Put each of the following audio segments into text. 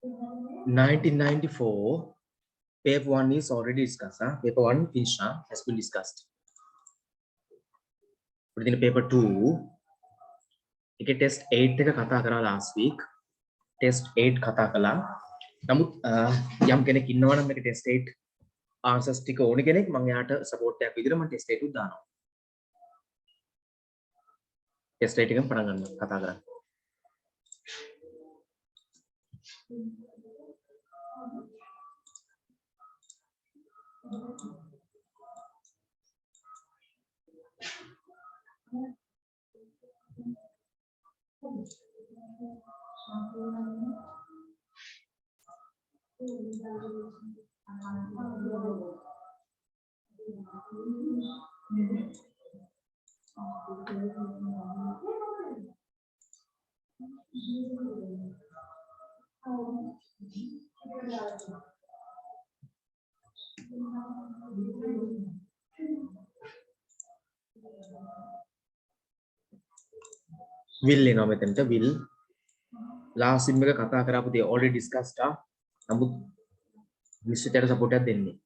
1994, paper 1 is already discussed. Paper 1 finished, has been discussed. Within paper 2, test 8 එක කතා කරා last week. Test 8 කතා කළා. නමුත් යම් කෙනෙක් ඉන්නවා නම් මේක test 8 answers ටික ඕනේ කෙනෙක් මම එයාට support එකක් විදිහට මම test 8 උත් දානවා. test 8 එකෙන් පටන් ගන්නවා කතා කරන්න. will එනවා මෙතනට will last sim එක කතා කරාපු දේ already discussed නමුත් විශ්වයට support එකක් දෙන්නේ.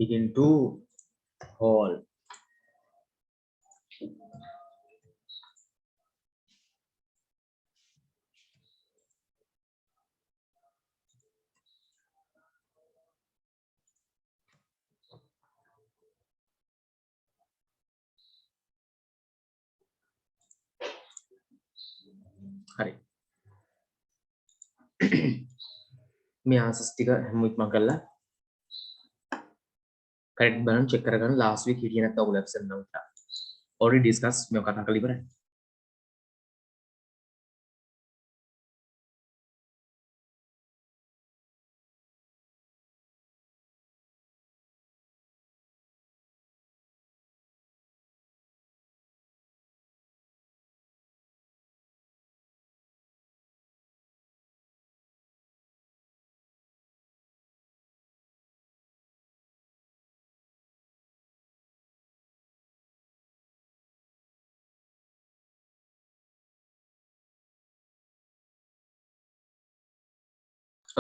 Begin to hold. හරි. මේ answers ටික හැමෝටම කරලා correct බලන්න check කරගන්න last week හිටියේ නැත්නම් ඔයගොල්ලෝ absent නම් කියලා. already discuss මේක කතා කරලා ඉවරයි.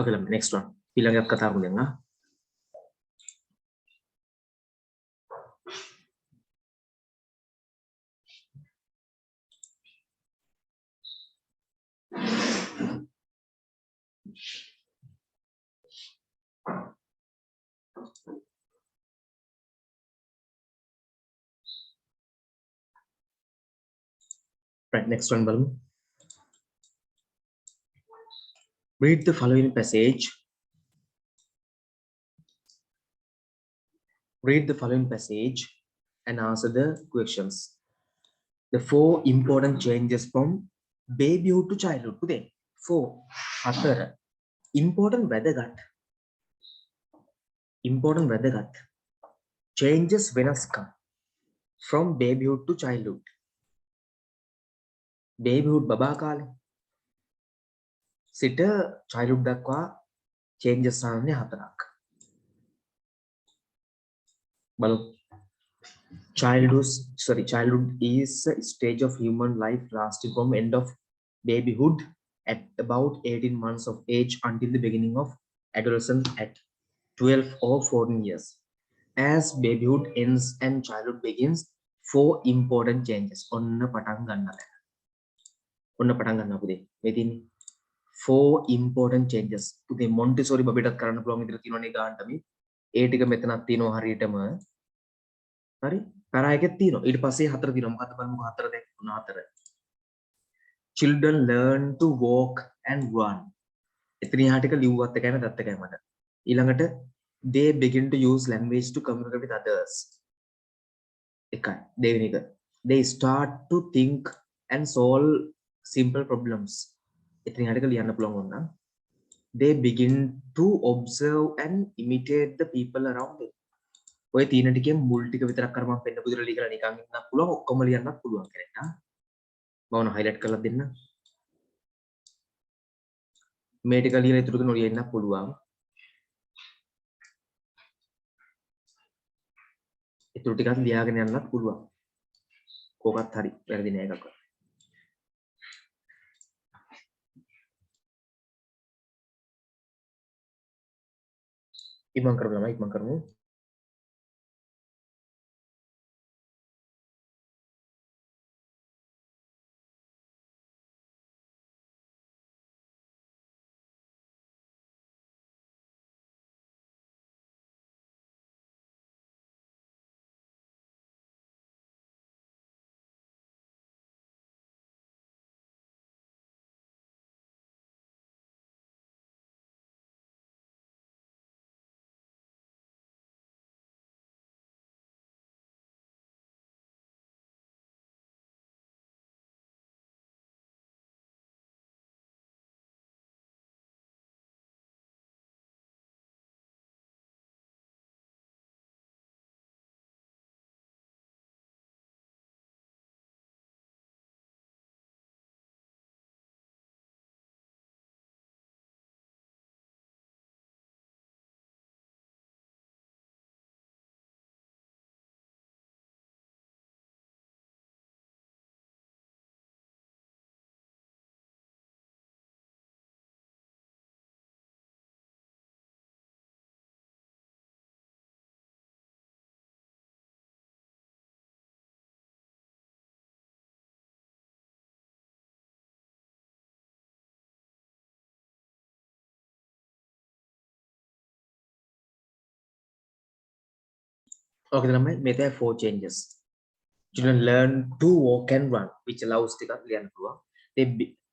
Okay, next one. ඊළඟ කතා කරමු දැන් right, next one බලමු. Read the following passage. Read the following passage and answer the questions. The 4 important changes from babyhood to childhood. පුතේ 4 4 important වැදගත් changes වෙනස්කම් from babyhood to childhood. babyhood බබා කාලේ සිට childhood දක්වා changes ආන්නේ 4ක්. බලමු. Childhood is a stage of human life lasting from end of babyhood at about 18 months of age until the beginning of adolescence at 12 or 14 years. As babyhood ends and childhood begins, 4 important changes. ඔන්න පටන් ගන්නවා පුතේ. මේ තියෙන්නේ 4 important changes. පුතේ Montessori බබෙටත් කරන්න පුළුවන් විදිහට තියෙනවනේ ගානට මේ. ඒ ටික මෙතනක් තියෙනවා හරියටම. හරි? පැරා එකෙත් තියෙනවා. ඊට පස්සේ 4 තියෙනවා. මොකද්ද බලමුකෝ 4 දැන් 4. Children learn to walk and run. එතන යාට එක ලිව්වත් එකයි දත්ත එකයි මට. ඊළඟට they begin to use language to communicate with others. එකයි. දෙවෙනි එක. They start to think and solve simple problems. එතන යාට එක ලියන්න පුළුවන් වුණා. They begin to observe and imitate the people around them. ඔය තියෙන ටිකෙන් මුල් ටික විතරක් අර මම පෙන්න පුදුරලි කියලා නිකන් ඉන්නත් පුළුවන් ඔක්කොම ලියන්නත් පුළුවන් කෙනෙක්ට. මම ඔන්න highlight කරලා දෙන්න. මේ ටික ලියලා ඉතුරු ටික නොලිය ඉන්නත් පුළුවන්. ඉතුරු ටිකත් ලියාගෙන යන්නත් පුළුවන්. කොකත් හරි වැරදි නෑ එකක්. ඉක්මන් කරමු ළමයි ඉක්මන් කරමු. Okay ළමයි මේ තමයි 4 changes. Children learn to walk and run which allows ටිකක් ලියන්න පුළුවන්.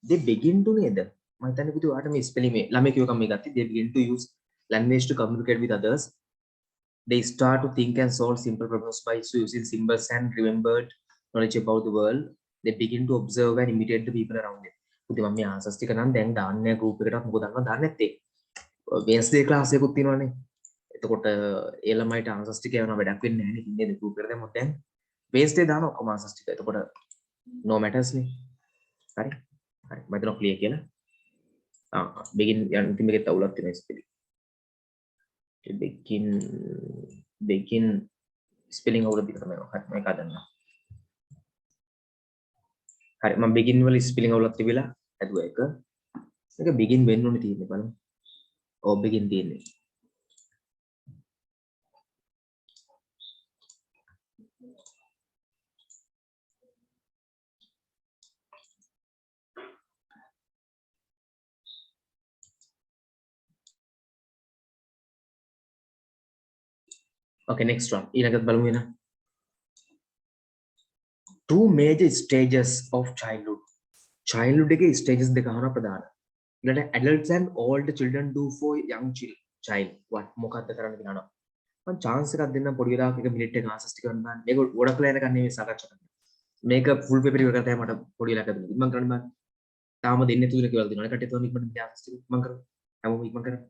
They begin to නේද? මම හිතන්නේ පුතේ ඔයාලට මේ ස්පෙලිං මේ ළමයි කියවකම් මේ ගත්තේ they begin to use language to communicate with others. They start to think and solve simple problems by using symbols and remembered knowledge about the world. They begin to observe and imitate the people around them. පුතේ මම මේ answers ටික නම් දැන් දාන්නේ group එකකට මොකද දාන්නේ නැත්තේ. Wednesday class එකකුත් තියෙනවානේ. එතකොට ඒ ළමයිට ආන්සර්ස් ටික යනවා වැඩක් වෙන්නේ නැහැ නේ. ඉන්නේ group එකට දැම්මොත් දැන් Wednesday දාන ඔක්කොම ආන්සර්ස් ටික. එතකොට no matters නේ. හරි. හරි. මම හිතනවා clear කියලා. begin යන ඉතින් මේකේ තවුලක් තියෙනවා ස්පෙලිං. begin ස්පෙලිං අවුලක් දිහා තමයි. හරි මේක හදන්න. හරි මම begin වල ස්පෙලිං අවුලක් තිබිලා හදුවා එක. මේක begin වෙන්න ඕනේ තියෙන්නේ බලමු. ඔව් begin තියෙන්නේ. Okay, next one. ඊළඟට බලමු එන. Two major stages of childhood. Childhood එකේ stages දෙක අහන ප්‍රධාන. ඊළඟට adults and older children do for young child. what මොකක්ද කරන්න කියනවා. මම chance එකක් දෙන්නම් පොඩි වෙලාවක එක මිනිත් එක ආන්සර්ස් ටික ගන්න. මේක ගොඩක් වෙලා යනකන් නෙමෙයි සාකච්ඡා කරන්නේ. මේක full paper ඉවර කරලා මට පොඩි වෙලාවක් දුන්නා. මම කරන්න බෑ. තාම දෙන්නේ නැතුව කියලා දෙනවා. ඒකට ඒතකොට ඉක්මනට ආන්සර්ස් ටික මම කරමු. හැමෝම ඉක්මන කරමු.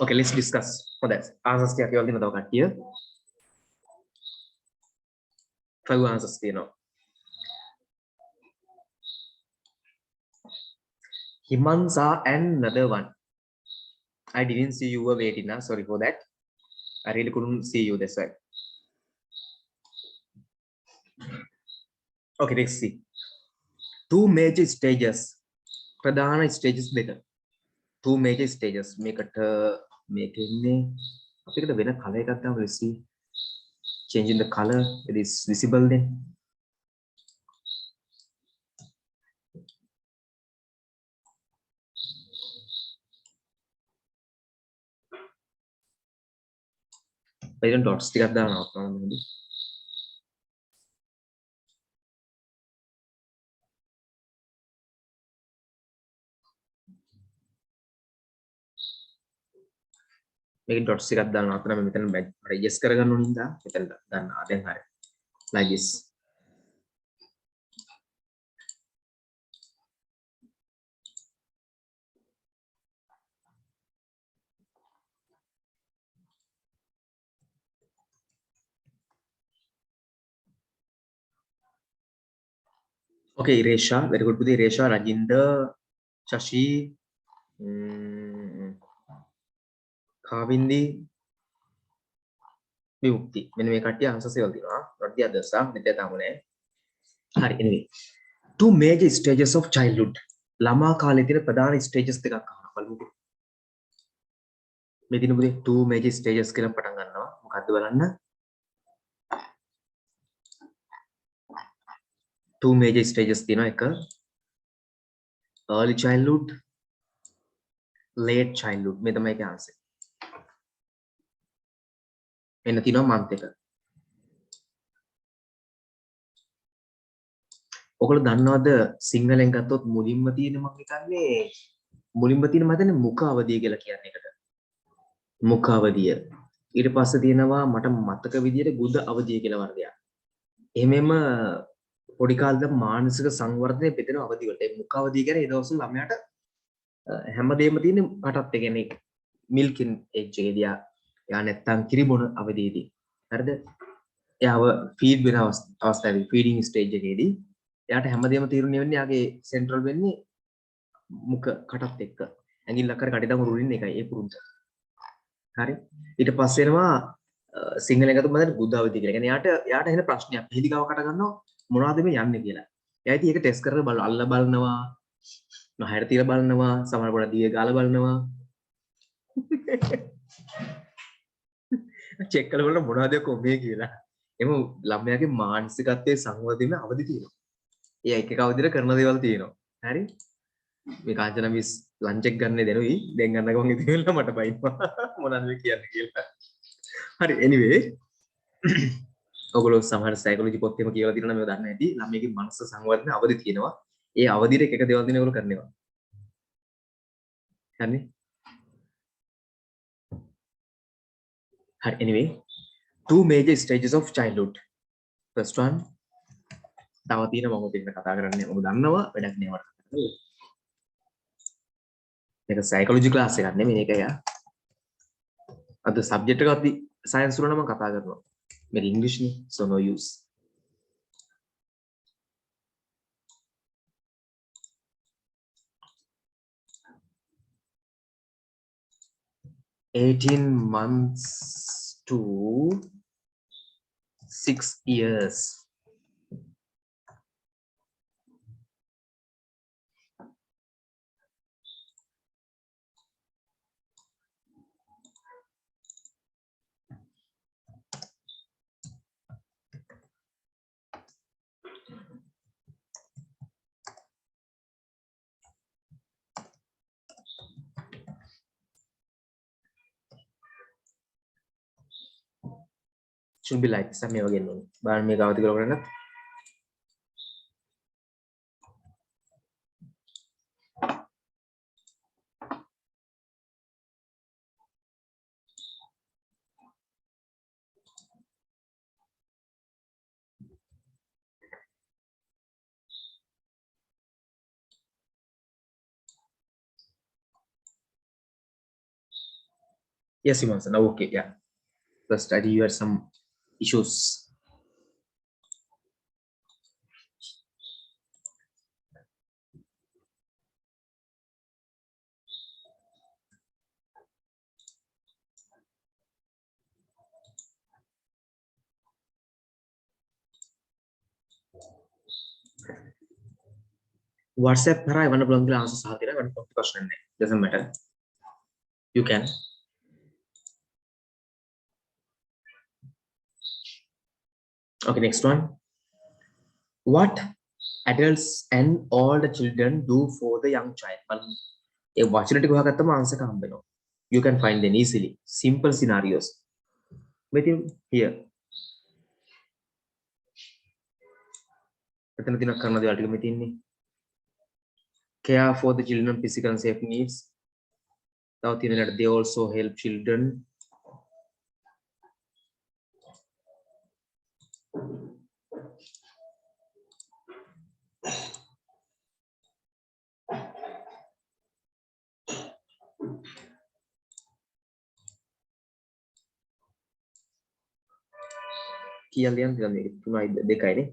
Okay, let's discuss for that. Answers ටිකක් ඒවල දෙන්න තව කට්ටිය. 5 answers තියෙනවා. Himansa and another one. I didn't see you were waiting now. Sorry for that. I really couldn't see you, that's why. Okay, let's see. Two major stages. ප්‍රධාන stages දෙක. Two major stages. මේකට මේකෙන්නේ අපිට වෙන color එකක් ගන්න. Let's see. Changing the color. It is visible then. Then dots ටිකක් දානවා මෙහෙම. මේක dots එකක් දානවා අතන මෙතන adjust කරගන්න ඕන හින්දා මෙතන දාන්නවා. දැන් හරි. Like this. Okay, Resha, very good. Putih Resha, Rajinder, Shashi, Kavindi, Vimukti. මෙන්න මේ කට්ටිය answers ඒවල දිනවා. not the others. මෙතන තමයි. හරි. Anyway, two major stages of childhood. ළමා කාලේ තියෙන ප්‍රධාන stages දෙකක් අහනවා බලමුකෝ. මේ දින පුතේ two major stages කියලා පටන් ගන්නවා. මොකද්ද බලන්න. Two major stages තියෙනවා. එක early childhood, late childhood. මේ තමයි ඒකේ answer. මෙන්න තියෙනවා month එක. ඔයගොල්ලෝ දන්නවද සිංහලෙන් ගත්තොත් මුලින්ම තියෙන මම හිතන්නේ මුලින්ම තියෙන මම හිතන්නේ මුඛ අවධිය කියලා කියන්නේ ඒකට. මුඛ අවධිය. ඊට පස්සේ තියෙනවා මට මතක විදියට ගුද අවධිය කියලා වර්ගයක්. එහෙමම පොඩි කාලේ මානසික සංවර්ධනය පෙතෙන අවධිය වලට. ඒ මුඛ අවධිය කියන්නේ ඒ දවස්වල ළමයාට හැමදේම තියෙන කටත් ඒ කියන්නේ මිල්කින් එජ් එකේදී යා නැත්තම් කිරිබොන අවධියේදී. හරිද? එයාව ෆීඩ් වෙන අවස්ථාවේ ෆීඩින් ස්ටේජ් එකේදී එයාට හැමදේම තීරණය වෙන්නේ යාගේ සෙන්ට්‍රල් වෙන්නේ මුඛ කටත් එක්ක. ඇඟිල්ලක් කර කටේ දාමු රුලින් එකයි ඒ පුරුද්ද. හරි. ඊට පස්සේ එනවා සිංහලෙන් ගත්තොත් මම බුද්ධ අවධිය කියලා. කියන්නේ යාට එන ප්‍රශ්නයක්. පිළිගාව කට ගන්නවා මොනවද මේ යන්නේ කියලා. එයා ඉතින් ඒක ටෙස්ට් කරලා අල්ල බලනවා. නහයට තියලා බලනවා. සමහර කොට දිය ගාලා බලනවා. චෙක් කරලා බලන මොනවද කොමේ කියලා. එමු ළමයාගේ මානසිකත්වයේ සංවර්ධනය අවදි තියෙනවා. ඒ එක එක අවදියට කරන දේවල් තියෙනවා. හරි? මේ කාංචන මිස් ලන්ච් එක ගන්න දෙනුයි. දැන් ගන්න ගමන් ඉතින් වෙලා මට බයිනවා. මොනවද මේ කියන්නේ කියලා. හරි anyway ඔයගොල්ලෝ සමහර සයිකොලොජි පොත් එහෙම කියලා තියෙනවා මේක දන්නේ නැති. ළමයිගේ මනස සංවර්ධනය අවදි තියෙනවා. ඒ අවදියට එක එක දේවල් දින ඒගොල්ලෝ කරනවා. හරි? හරි anyway two major stages of childhood. First one තව තියෙන මම දෙන්න කතා කරන්නේ ඔබ දන්නවා වැඩක් නෑ මට කතා කරන්න. මේක සයිකොලොජි ක්ලාස් එකක් නෙමෙයි මේක යා. අද සබ්ජෙක්ට් එක අපි සයන්ස් වල නම් කතා කරනවා. මේක ඉංග්‍රීසි නේ so no use. "18 months to 6 years." should be like this. මේ වගේ නෝ. බලන්න මේක අවදි කරගන්න. Yes, Himanshu. Now okay, yeah. First, I think you had some issues. WhatsApp කරා එවන්න පුළුවන් කියලා ආන්සර් සහ තියෙනවා. එවන්න ප්‍රශ්න නැහැ. Doesn't matter. You can. Okay, next one. What adults and all the children do for the young child? බලන්න. ඒ වචන ටික හොයාගත්තම ආන්සර් එක හම්බ වෙනවා. You can find them easily. Simple scenarios. Within here. එතන තියෙන කරන දේවල් ටික මේ තියෙන්නේ. Care for the children physical and safe needs. තව තියෙන they also help children. කියලා ලියන්න තියෙනවා මේක තුනයි දෙකයිනේ.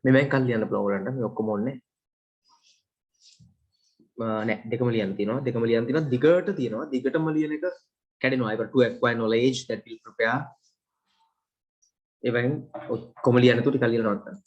මේ මම කල් ලියන්න පුළුවන් ඔයාලට මේ ඔක්කොම ඕනේ නෑ දෙකම ලියන්න තියෙනවා දිගට තියෙනවා දිගටම ලියන එක කැඩෙනවා I got to acquire knowledge that will prepare even ඔක්කොම ලියන්න තු ටිකක් ලියලා නවත්තන්න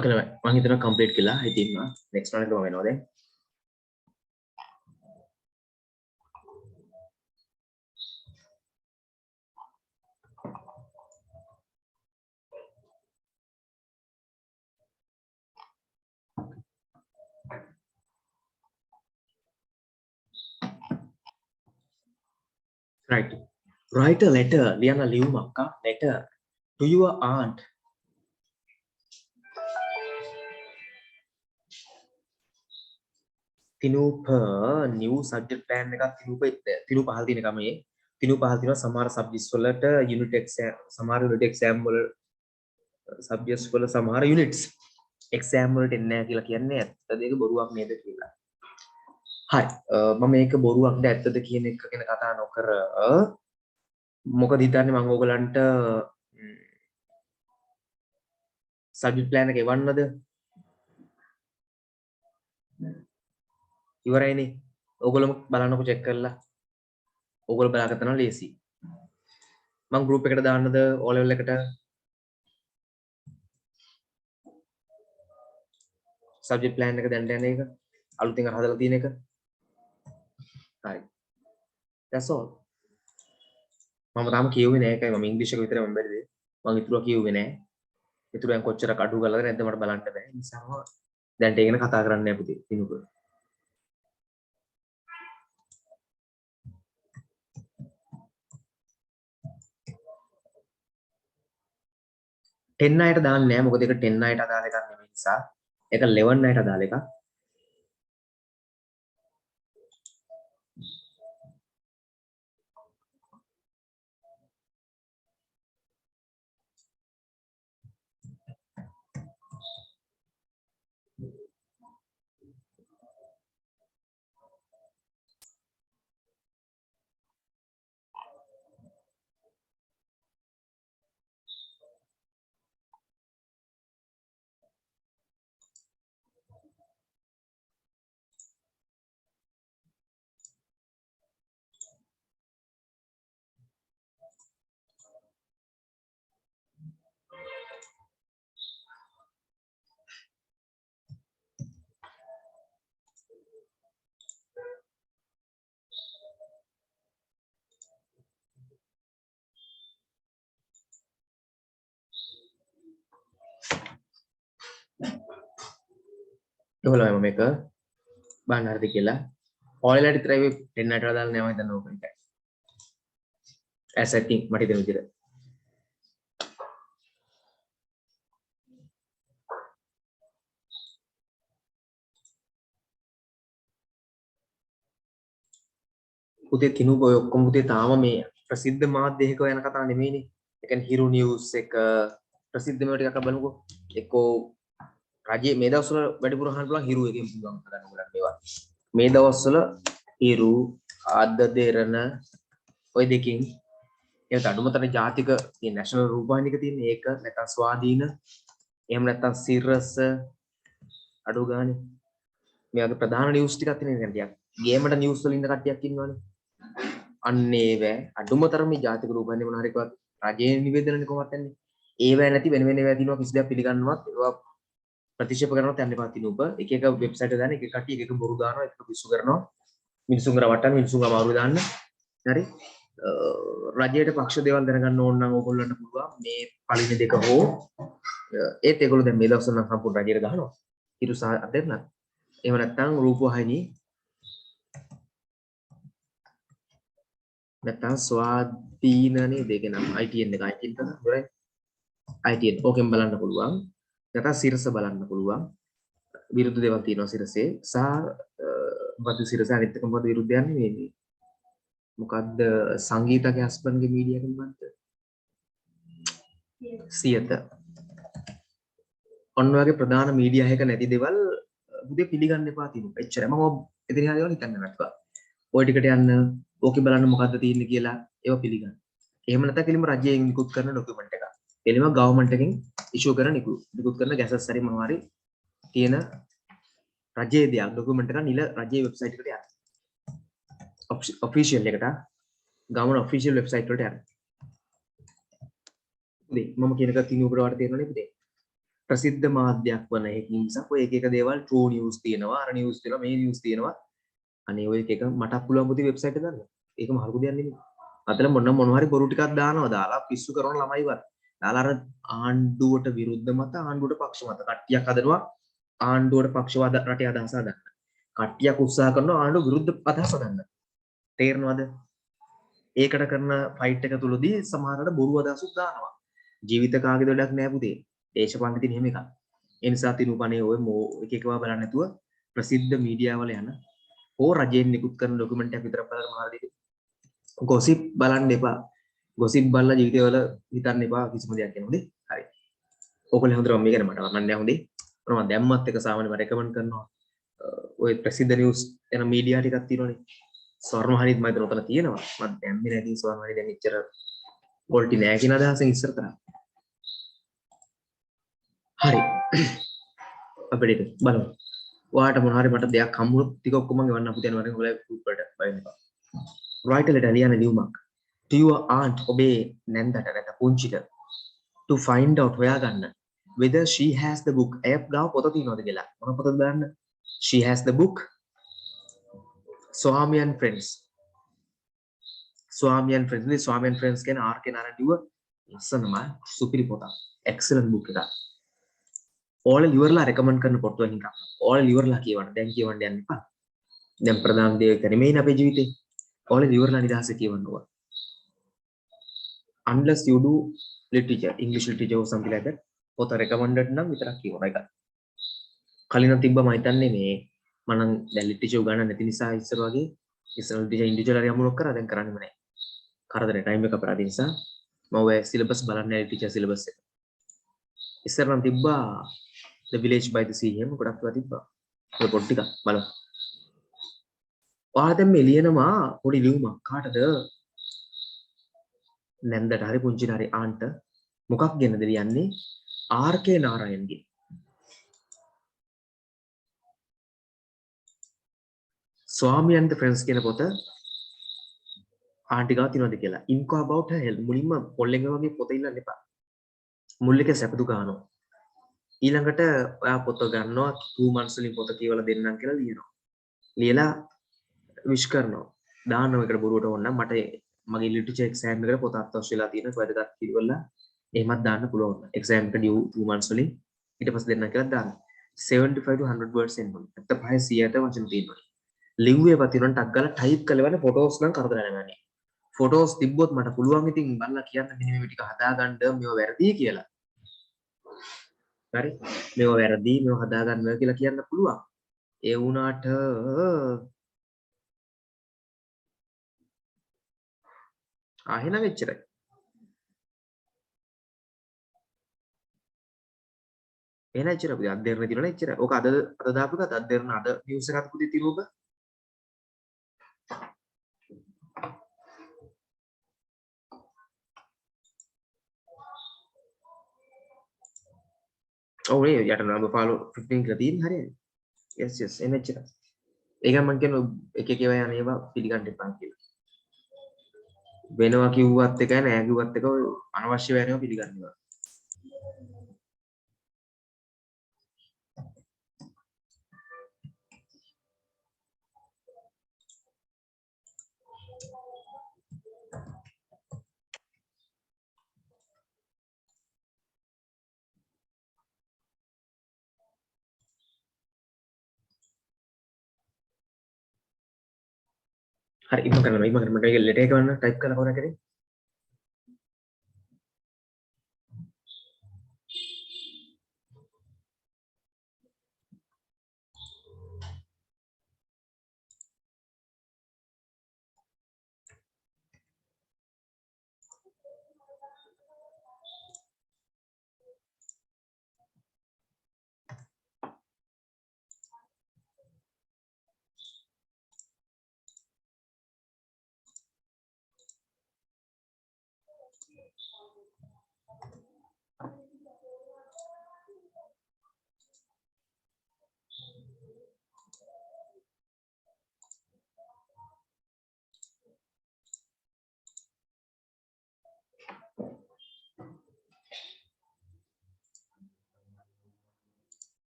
okay නෑ මම හිතනවා complete කියලා ඉතින් next one එකට මම එනවා දැන් right write a letter ලියන්න ලියුමක් letter to your aunt තිනූප new subject plan එකක් තිනූ පහල තියෙන ගමේ තිනූ පහල තියෙනවා සමහර subjects වලට unit exam සමහර unit exam වල subjects වල සමහර units exam වලට එන්නේ නැහැ කියලා කියන්නේ ඇත්තද ඒක බොරුවක් නේද කියලා. හරි මම මේක බොරුවක්ද ඇත්තද කියන එක ගැන කතා නොකර මොකද හිතන්නේ මම ඕගලන්ට subject plan එක එවන්නද? ඉවරයිනේ. ඕගොල්ලෝ බලන්නකො චෙක් කරලා. ඕගොල්ලෝ බලාගත්තා නම් ලේසි. මම group එකට දාන්නද O level එකට subject plan එක දැන් යන එක අලුතින් හදලා තියෙන එක. හරි. that's all. මම තාම කියුවේ නෑ ඒකයි මම ඉංග්‍රීසි එක විතරයි මම බැරිද. මම ඉතුරුවා කියුවේ නෑ. ඉතුරුයන් කොච්චරක් අඩු කරලාද නැද්ද මට බලන්න බෑ. ඒ නිසා මම දැන් ඒක ගැන කතා කරන්න යපුතේ දිනුක. 10 අයට දාන්නේ නැහැ මොකද ඒක 10 අයට අදාළ එකක් නෙමෙයි නිසා ඒක 11 අයට අදාළ එකක්. ඒගොල්ලෝ මේක බලන්න හරිද කියලා ඔයාලට විතරයි 10 අයට අදාළ නෑ මම හිතන්නේ ඕක එකයි. as I think මට හිතෙන විදිහට. පුතේ කිනුක ඔය ඔක්කොම පුතේ තාම මේ ප්‍රසිද්ධ මාධ්‍යයක යන කතා නෙමෙයිනේ. ඒ කියන්නේ හිරු නිවුස් එක ප්‍රසිද්ධ මේවා ටිකක් බලමුකෝ. එක්කෝ රජයේ මේ දවස්වල වැඩිපුර අහන්න පුළුවන් හිරු එකෙන් පුළුවන් කරන්න ඕගොල්ලන්ට මේවා. මේ දවස්වල හිරු ආද්ද දෙරණ ඔය දෙකකින් ඒක අඩුමතරේ ජාතික මේ නැෂනල් රූපවාහිනියක තියෙන ඒක නැත්නම් ස්වාධීන එහෙම නැත්නම් සිරස අඩු ගානේ මේ වගේ ප්‍රධාන නිවුස් ටිකක් තියෙන ටිකක් ගේමට නිවුස් වල ඉන්න කට්ටියක් ඉන්නවනේ අන්න ඒවැ අඩුමතරම මේ ජාතික රූපවාහිනිය මොන හරි එකක් රජයේ නිවේදනනේ කොහොමද යන්නේ ඒවැ නැති වෙන වෙන ඒවා තියෙනවා කිසි දෙයක් පිළිගන්නවත් ඒවා ප්‍රතික්ෂේප කරනවත් යන්න එපා තිනූප එක එක වෙබ්සයිට් එක දාන එක කට්ටිය එක එක බොරු දානවා එක පිස්සු කරනවා මිනිසුන් රවට්ටන මිනිසුන් අමාරු දාන්න හරි රජයට පක්ෂ දේවල් දැනගන්න ඕන නම් ඕගොල්ලන්ට පුළුවන් මේ පළවෙනි දෙක හෝ ඒත් ඒගොල්ලෝ දැන් මේ දවස්වල නම් සම්පූර්ණ රජයට ගහනවා හිරු සහ අධර්ණ එහෙම නැත්නම් රූපවාහිනී නැත්නම් ස්වාධීනනේ දෙක නම් ITN එක ITN තමයි හොරයි ITN ඕකෙන් බලන්න පුළුවන් නැත්නම් සිරස බලන්න පුළුවන් විරුද්ධ දේවල් තියෙනවා සිරසේ සහ මොකද සිරස අනිත් එක මොකද විරුද්ධ යන්නේ මේ මොකද්ද සංගීතගේ හස්බන්ඩ්ගේ මීඩියා එකෙන් බලන්න සියත ඔන්න වගේ ප්‍රධාන මීඩියා එක නැති දේවල් පුතේ පිළිගන්න එපා තිනු. එච්චරයි. මම එදින දේවල් හිතන්න නැත්තා. ඔය ටිකට යන්න ඕකේ බලන්න මොකද්ද තියෙන්නේ කියලා ඒව පිළිගන්න. එහෙම නැත්නම් කෙලිම රජයෙන් නිකුත් කරන ડોකියුමන්ට් එකක්. කෙලිම ගවර්න්මන්ට් එකෙන් ඉෂුව කරන නිකුත් කරන ගැසස් හරි මොනවා හරි තියෙන රජයේ දෙයක් ડોකියුමන්ට් එක නිල රජයේ වෙබ්සයිට් එකට යන්න. ඔෆිෂියල් එකට ගවර්න්මන්ට් ඔෆිෂියල් වෙබ්සයිට් වලට යන්න. පුතේ මම කියන එක තිනු උගරවට තේරෙනවනේ පුතේ. ප්‍රසිද්ධ මාධ්‍යයක් වන එකකින් නිසා ඔය එක එක දේවල් true news තියෙනවා අර news තියෙනවා මේ news තියෙනවා අනේ ඔය එක මටත් පුළුවන් පුතේ වෙබ්සයිට් එක දාන්න ඒක මහලු දෙයක් නෙමෙයි අතල මොන හරි බොරු ටිකක් දානවා දාලා පිස්සු කරන ළමයිවත් දාලා අර ආණ්ඩුවට විරුද්ධ මත ආණ්ඩුවට පක්ෂ මත කට්ටියක් හදනවා ආණ්ඩුවට පක්ෂවාද රටේ අදහස හදන්න කට්ටියක් උත්සාහ කරනවා ආණ්ඩුව විරුද්ධ අදහස හදන්න තේරෙනවද ඒකට කරන ෆයිට් එක තුලදී සමහරකට බොරු අදහසුත් දානවා ජීවිත කාගේ දෙයක් නෑ පුතේ දේශපාලන තියෙන එහෙම එකක්. ඒ නිසා තිනුපනේ ඔය එක එකව බලන්න නැතුව ප්‍රසිද්ධ මීඩියා වල යන ඕ රජයෙන් නිකුත් කරන ડોකියුමන්ට් එකක් විතරක් බලලා මාර දෙක. ගොසිප් බලන්න එපා. ගොසිප් බලලා ජීවිතය වල හිතන්න එපා කිසිම දෙයක් ගැන හොඳේ. හරි. ඕගොල්ලෝ හොඳට මම මේ ගැන මට වර්ණන්න හොඳේ. මම දැම්මත් එක සාමාන්‍යයෙන් මම රෙකමන්ඩ් කරනවා. ඔය ප්‍රසිද්ධ නිවුස් යන මීඩියා ටිකක් තියෙනවනේ. ස්වර්ණවාහිනිත් මම හිතන උතන තියෙනවා. මම දැම්මේ නැති ස්වර්ණවාහිනිය දැන් ඉච්චර quality නෑ කියන අදහසෙන් ඉස්සර කරා. හරි අපිට බලමු ඔයාට මොන හරි මට දෙයක් හම්බුනොත් ටික ඔක්කොම ගෙවන්න පුතේ වරෙන් ඔයාලා ගෲප් වලට බයින්න එපා. write a letter ලියන ලියුමක් to your aunt ඔබේ නැන්දට නැත්නම් පුංචිට to find out හොයාගන්න whether she has the book ඇය ගාව පොත තියෙනවද කියලා. මොන පොතද බලන්න. she has the book Swami and Friends. Swami and Friends. මේ Swami and Friends කියන RK narrative ලස්සනම සුපිරි පොතක්. excellent book එකක්. ඕල ඉවරලා රෙකමන්ඩ් කරන පොත් වලින් එකක්. ඕල ඉවරලා කියවන්න. දැන් කියවන්න යන්න එපා. දැන් ප්‍රධාන දේ ඒක නෙමෙයි අපේ ජීවිතේ. ඕල ඉවරලා නිදහසේ කියවන්න ඕන. Unless you do literature, English literature or something like that. පොත recommended නම් විතරක් කියවන එක. කලින් තිබ්බ මම හිතන්නේ මේ මම දැන් ලිටරචර් ගන්න නැති නිසා ඉස්සර වගේ ඉස්සර ලිටරචර් ඉන්ඩිවිජුවල් හරි අමුණක් කරා දැන් කරන්නේම නැහැ. කරදරේ ටයිම් එක අපරාධ නිසා මම ඔය සිලබස් බලන්නේ ලිටරචර් සිලබස් එක. ඉස්සර නම් තිබ්බා The Village by the Sea එහෙම ගොඩක් ඒවා තිබ්බා. ඔය පොත් ටික බලමු. ඔයා දැන් මේ ලියනවා පොඩි ලියුමක් කාටද? නැන්දට හරි පුංචිට හරි ආන්ට මොකක් ගැනද ලියන්නේ? RK නාරයන්ගේ Swami and the Friends කියන පොත ආන්ටි ගාව තියෙනවද කියලා. Info about her health. මුලින්ම පොල්ලෙන් වගේ පොත ඉල්ලන්න එපා. මුල් එකේ සැපදු ගන්නවා. ඊළඟට ඔයා පොත ගන්නවා 2 months වලින් පොත කියවලා දෙන්නම් කියලා ලියනවා. ලියලා විශ් කරනවා. දානවා එකට බොරුවට ඕන නම් මට මගේ ලිටරචර් එක්සෑම් එකට පොත අත්වශ වෙලා තියෙන වැදගත් කිරිවල එහෙමත් දාන්න පුළුවන්. එක්සෑම් එක ඩියු 2 months වලින් ඊට පස්සේ දෙන්නම් කියලා දාන්න. 75 to 100 words එන්න ඕනේ. 75 වචන තියෙනවා. ලිව්වේ පතිරන් ටක් ගාලා ටයිප් කරලා වන්න ෆොටෝස් නම් කරදර නැහැ. ෆොටෝස් තිබ්බොත් මට පුළුවන් ඉතින් බලලා කියන්න මෙන්න මේ ටික හදාගන්න මේව වැරදි කියලා. හරි? මේව වැරදි මේව හදාගන්න කියලා කියන්න පුළුවන්. ඒ වුණාට ආහෙන වෙච්චරයි. එහෙනම් එච්චර පුතේ අධ්‍යයනය දිනන එච්චර. ඕක අද දාපු එකත් අධ්‍යයන අද නිවුස් එකත් පුතේ තිබුක. ඔව් නේ යට නම්බර් ෆලෝ 15 කියලා තියෙන හරියද? yes yes එහෙනම් එච්චර. ඒක මම කියන එක එක ඒවා යන ඒවා පිළිගන්න එපා කියලා. වෙනවා කිව්වත් එකයි නෑ කිව්වත් එක අනවශ්‍ය වෙනවා පිළිගන්නවා. හරි ඉක්ම කරනවා මට ඒක ලෙටර් එක ගන්න ටයිප් කරලා කොහොමද කරේ?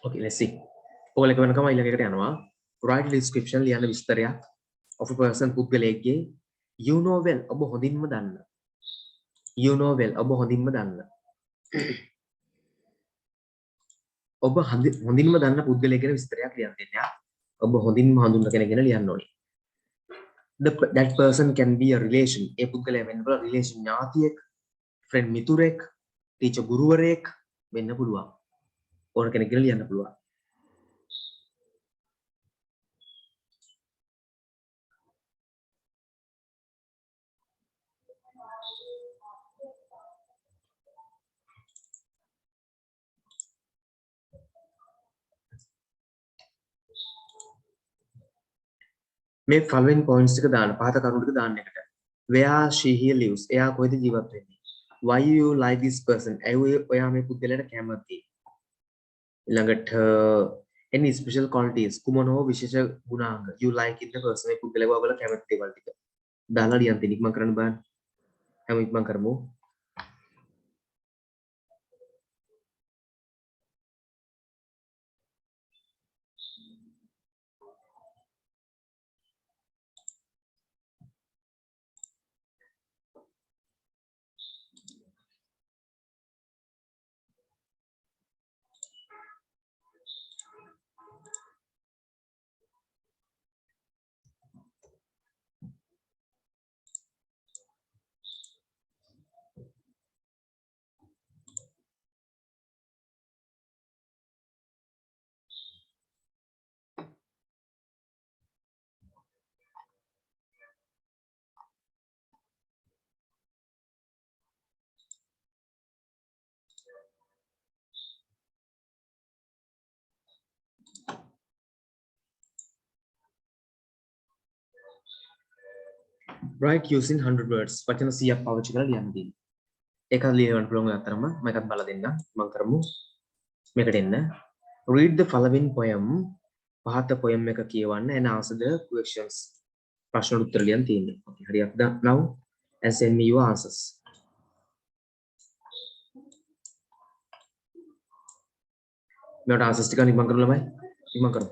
Okay, let's see. ඔයාලක වෙනකම ඊළඟ එකට යනවා. Write a description ලියන විස්තරයක් of a person පුද්ගලයෙක්ගේ you know well ඔබ හොඳින්ම දන්න. You know well ඔබ හොඳින්ම දන්න. ඔබ හොඳින්ම දන්න පුද්ගලයෙක් ගැන විස්තරයක් ලියන්න දෙන්න. ඔබ හොඳින්ම හඳුනන කෙනෙක් ගැන ලියන්න ඕනේ. That person can be a relation. ඒ පුද්ගලයා වෙන්න පුළුවන් relation ඥාතියෙක්, friend මිතුරෙක්, teacher ගුරුවරයෙක් වෙන්න පුළුවන්. ඕන කෙනෙක් ගැන ලියන්න පුළුවන්. මේ following points ටික දාන්න පහත කරුණු ටික දාන්න එකට. Where she he lives. එයා කොහෙද ජීවත් වෙන්නේ? Why you like this person? ඔයා මේ පුද්ගලයාට කැමතියි. ඊළඟට any special qualities කුමන හෝ විශේෂ ගුණාංග you like in the person මේ පුද්ගලයාව ඔයාලා කැමති දේවල් ටික. දාලා ලියන්න තියෙන ඉක්මන් කරන්න බලන්න. හැම ඉක්මන් කරමු. Write using 100 words. වචන 100ක් පාවිච්චි කරලා ලියන්න තියෙනවා. ඒක ලියවන්න පුළුවන් අතරම මම එකක් බලලා දෙන්නම්. මම කරමු. මේකට එන්න. Read the following poem. පහත poem එක කියවන්න and answer the questions. ප්‍රශ්න උත්තර ලියන්න තියෙනවා. Okay, හරියට now and send me your answers. මේකට answers ටික නිකන් කරලා ළමයි. නිකන් කරමු.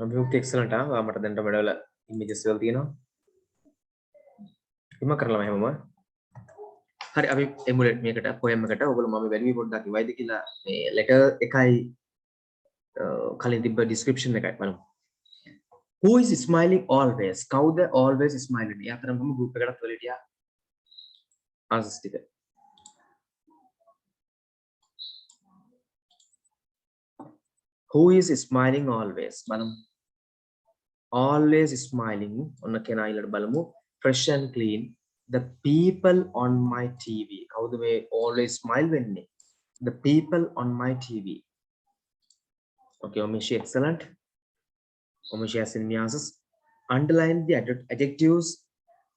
අභිමුක්ති එක්සලන්ට් මට දැනට වැඩවල ඉමේජස් වල තියෙනවා. ඉම කරලා එහෙමම. හරි අපි එමුලේට් මේකට poem එකට ඔයගොල්ලෝ මම වැලිවි පොඩ්ඩක් ඉවයිද කියලා මේ letter එකයි කලින් තිබ්බ description එකයි බලමු. Who is smiling always? කවුද always smiling? ඒ අතරම මම group එකකට වල හිටියා answers ටික. Who is smiling always? බලමු. Always smiling. ඔන්න කෙනා ඊළඟට බලමු. Fresh and clean. The people on my TV. කවුද මේ always smile වෙන්නේ? The people on my TV. Okay, Omishi, excellent. Omishi has sent me answers. Underline the adjectives.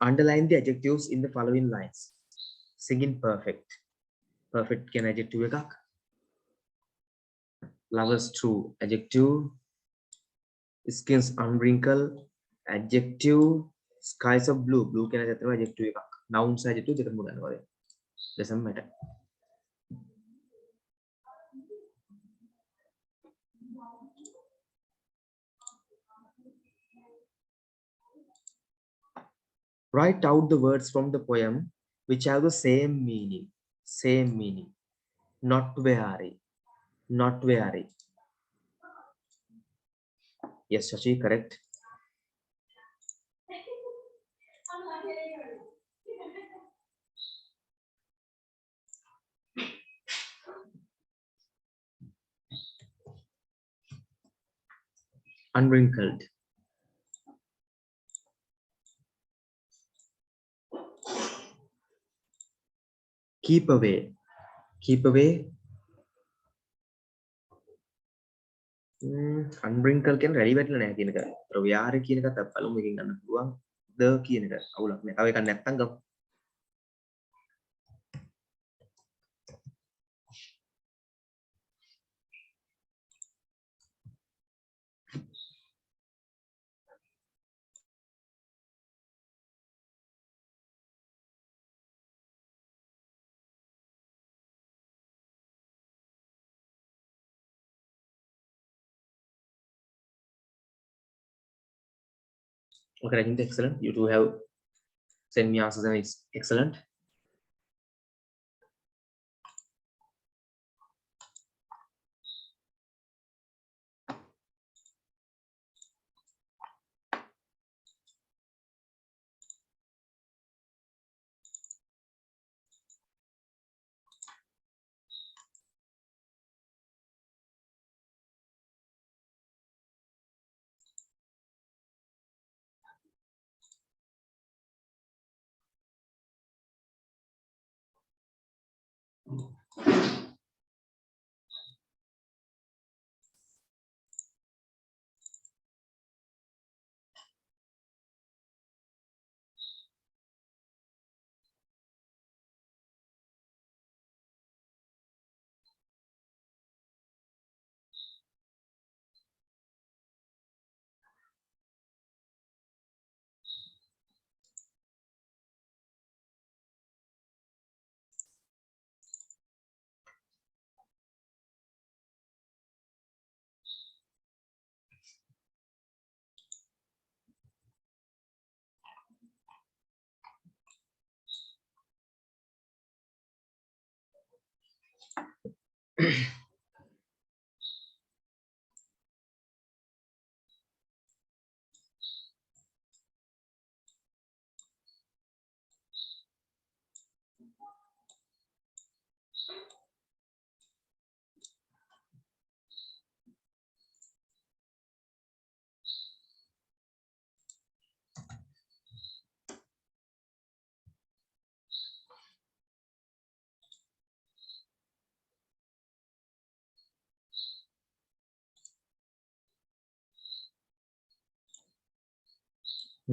Underline the adjectives in the following lines. Singing perfect. Perfect can adjective එකක්. Lovers true. Adjective. Skins unwrinkled. Adjective. Skies of blue. Blue can adjective එකක්. Nouns adjective දෙකම ගන්නවා. Doesn't matter. Write out the words from the poem which have the same meaning. same meaning. Not wearing. Not wearing. Yes, Shashi, correct. Unwrinkled. Keep away. Keep away. Unwrinkled කියන රැලි වැටලා නැහැ කියන එක. අර ව්‍යාර කියන එකත් පළමු එකකින් ගන්න පුළුවන්. the කියන එක අවුලක් නෑ. තව එකක් නැත්තම් ගමු. Okay, I think excellent. You two have sent me answers and it's excellent.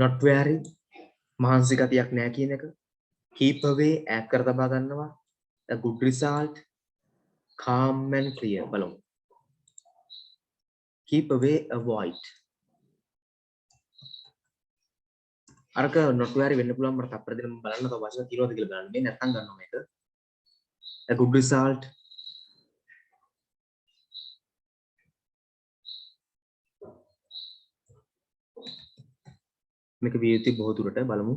Not wearing. මහන්සි ගතියක් නැහැ කියන එක. Keep away ඈත් කර තබා ගන්නවා. A good result. Calm and clear. බලමු. Keep away, avoid. අරක not wearing වෙන්න පුළුවන් මට තප්පර දෙන්න බලන්න තව වචන තියෙනවද කියලා බලන්න. මේ නැත්තම් ගන්නවා මේක. A good result. මේක විය යුතුයි බොහෝ දුරට බලමු.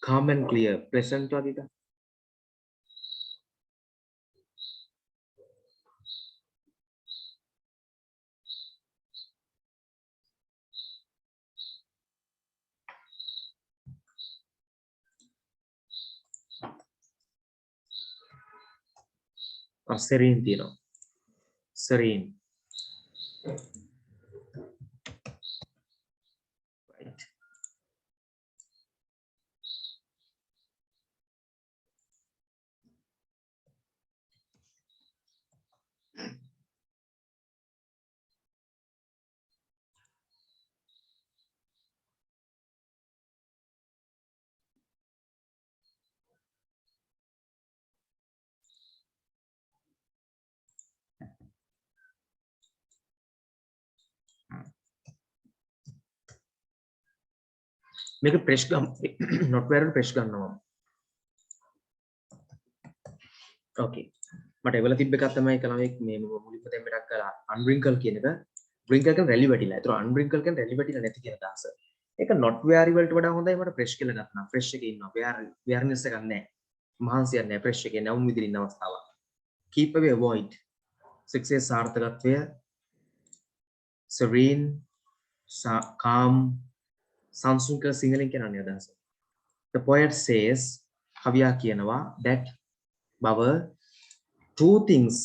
Calm and clear. Pleasant වගේ එකක්. serene තියෙනවා. serene. Right. මේක ප්‍රෙස් ගම් not wearing ප්‍රෙස් ගන්නවා. Okay. මට එවල තිබ්බ එකක් තමයි කලමෙක් මේ මුලින්ම දැන් මතක් කළා unwrinkle කියන එක. wrinkle එකෙන් රැලි වැටිලා. ඒතර unwrinkle එකෙන් රැලි වැටිලා නැති කියන අදහස. ඒක not weary වලට වඩා හොඳයි මට fresh කියලා ගන්නවා. fresh එකේ ඉන්නවා. weariness එකක් නැහැ. මහන්සියක් නැහැ fresh එකේ නැවුම් විදිහට ඉන්න අවස්ථාවක්. keep away avoid. success සාර්ථකත්වය serene calm සංසුන් කියලා සිංහලෙන් කියනන්නේ අදහස. The poet says කවියා කියනවා that බව two things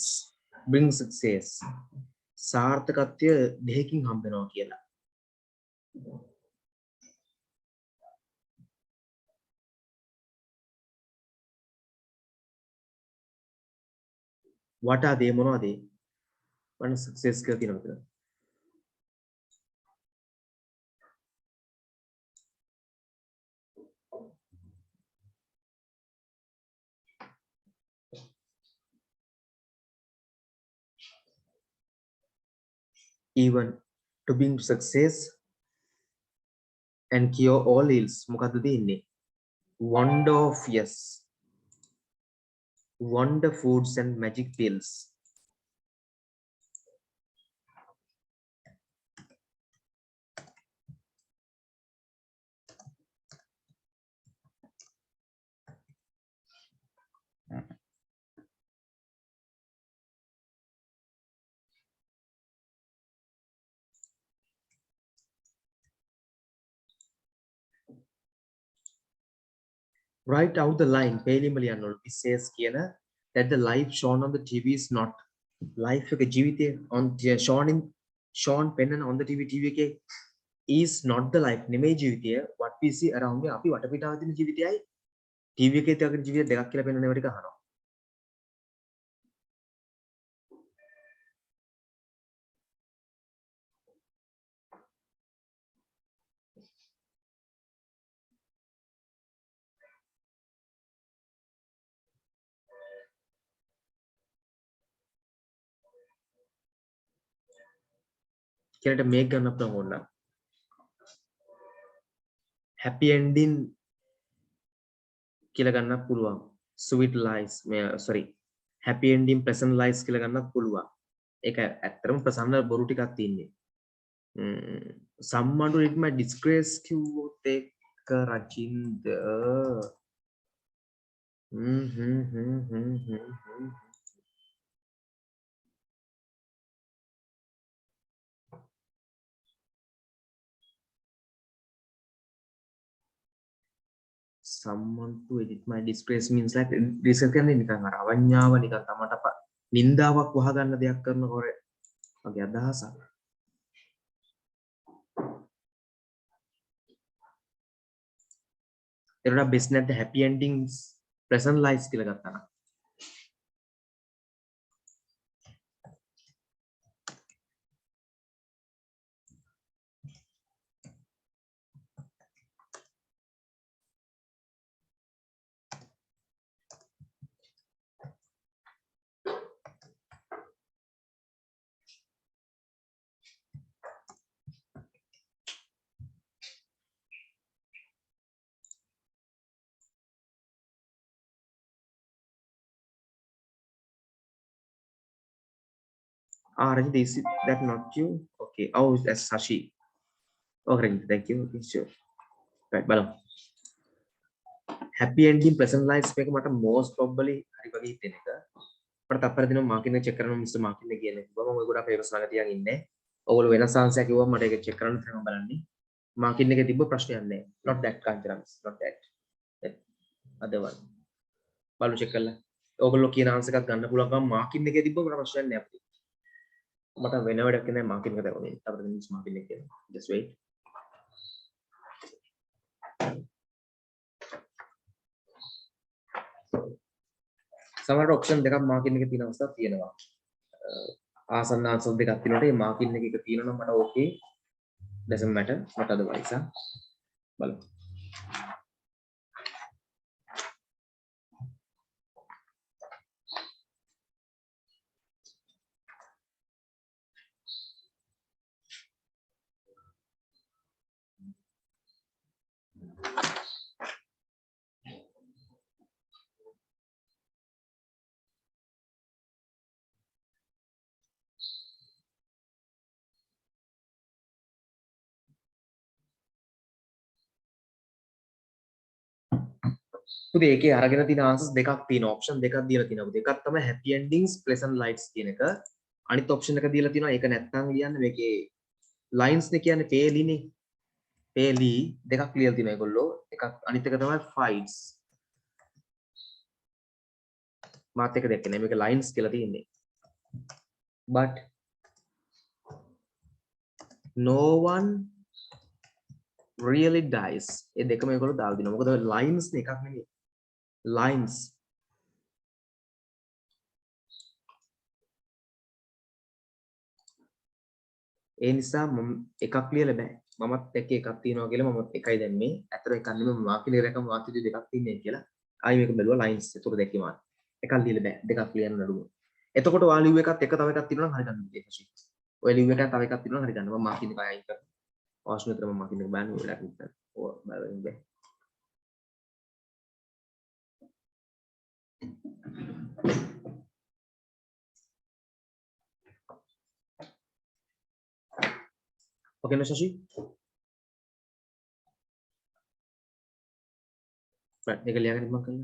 bring success. සාර්ථකත්වය දෙකකින් හම්බ වෙනවා කියලා. what are they මොනවද? මම success කියලා කියනවා. even to bring success and cure all ills මොකද්ද දෙන්නේ? wonder of yes wonder foods and magic pills. Write out the line Pelimaliyannol it says කියන that the life shown on the TV is not life එක ජීවිතය on shown පෙන්නන on the TV එකේ is not the life නෙමෙයි ජීවිතය what we see around me අපි වටපිටාව තියෙන ජීවිතයයි TV එකේ තියෙන ජීවිතය දෙකක් කියලා පෙන්නන ඒවා ටික අහනවා. කෙනෙක්ට මේක ගන්න පුළුවන් ඕන නම් happy ending කියලා ගන්නත් පුළුවන් sweet lies sorry happy ending pleasant lies කියලා ගන්නත් පුළුවන්. ඒක ඇත්තටම ප්‍රසන්න බොරු ටිකක් තියෙන්නේ. someone to read my disgrace කිව්වොත් ඒක රචින්ද someone to edit my disgrace means like disgrace කියන්නේ නිකන් අර අවඤ්ඤාව නිකන් තමට නින්දාවක් වහගන්න දෙයක් කරනකොට වගේ අදහසක්. ඒකට best නැද්ද happy endings pleasant lives කියලා ගත්තා නම්. Rajit, is it that not you? Okay. Oh, that's Sashi. Okay, thank you. Okay, sure. Right, බලමු. Happy ending pleasant lives මේක මට most probably හරි වගේ හිතෙන එක. මට තප්පර දිනම මාකින් එක චෙක් කරන්න මිස්ටර් මාකින් එක කියන්නේ. කිව්වා මම ඔය ගොඩක් ෆේවර්ස් ළඟ තියන් ඉන්නේ. ඔයගොල්ලෝ වෙනස් ආන්සර් කිව්වා මට ඒක චෙක් කරන්න තමයි බලන්නේ. මාකින් එකේ තිබ්බ ප්‍රශ්නයක් නැහැ. Not that Kanchana, not that. That other one. බලමු චෙක් කරලා. ඔයගොල්ලෝ කියන ආන්සර් එකක් ගන්න පුළුවන් මාකින් එකේ තිබ්බ මට ප්‍රශ්නයක් නැහැ අපිට. මට වෙන වැඩක් නැහැ මාකින් එක දැවුනේ. තප්පර දිනම මාකින් එක කියනවා. Just wait. සමහර ඔප්ෂන් දෙකක් මාකින් එකේ තියෙන අවස්ථා තියෙනවා. ආසන්න ආන්සර් දෙකක් තියෙනකොට මේ මාකින් එකක තියෙනවා මට ඕකේ doesn't matter not otherwise බලමු. පුතේ ඒකේ අරගෙන තියෙන answers දෙකක් තියෙනවා option දෙකක් දීලා තියෙනවා පුතේ එකක් තමයි happy endings pleasant lights කියන එක අනිත් option එක දීලා තියෙනවා ඒක නැත්තම් ලියන්න මේකේ lines නේ කියන්නේ පේලිනේ පේලි දෙකක් ලියලා තියෙනවා ඒගොල්ලෝ එකක් අනිත් එක තමයි fights මාත් එක දෙකනේ මේක lines කියලා තියෙන්නේ but no one really dies ඒ දෙකම ඒගොල්ලෝ දාලා දිනවා මොකද lines නේ එකක් නෙමෙයි lines ඒ නිසා මම එකක් ලියලා බෑ මමත් දැක්කේ එකක් තියෙනවා කියලා මම එකයි දැම්මේ අතර එකක් නෙමෙයි මම මාකි නිරකම මාකි දෙකක් තින්නේ කියලා ආයි මේක බැලුවා lines ඒතකොට දැක්කේ මාත් එකක් ලියලා බෑ දෙකක් ලියන්න නඩුව එතකොට වාලියු එකත් එක තව එකක් තියෙනවා නම් හරි ගන්න දෙයක් හසි ඔය ලියු එකක් තව එකක් තියෙනවා නම් හරි ගන්න මම මාකි දෙක අයින් කරනවා අවශ්‍ය විතර මම මාකි දෙක බෑනේ ඔයාලට විතර ඕ බලන්න බෑ Okay, no, Shashi? Right, මේක ලියාගෙන ඉන්න කරන්න.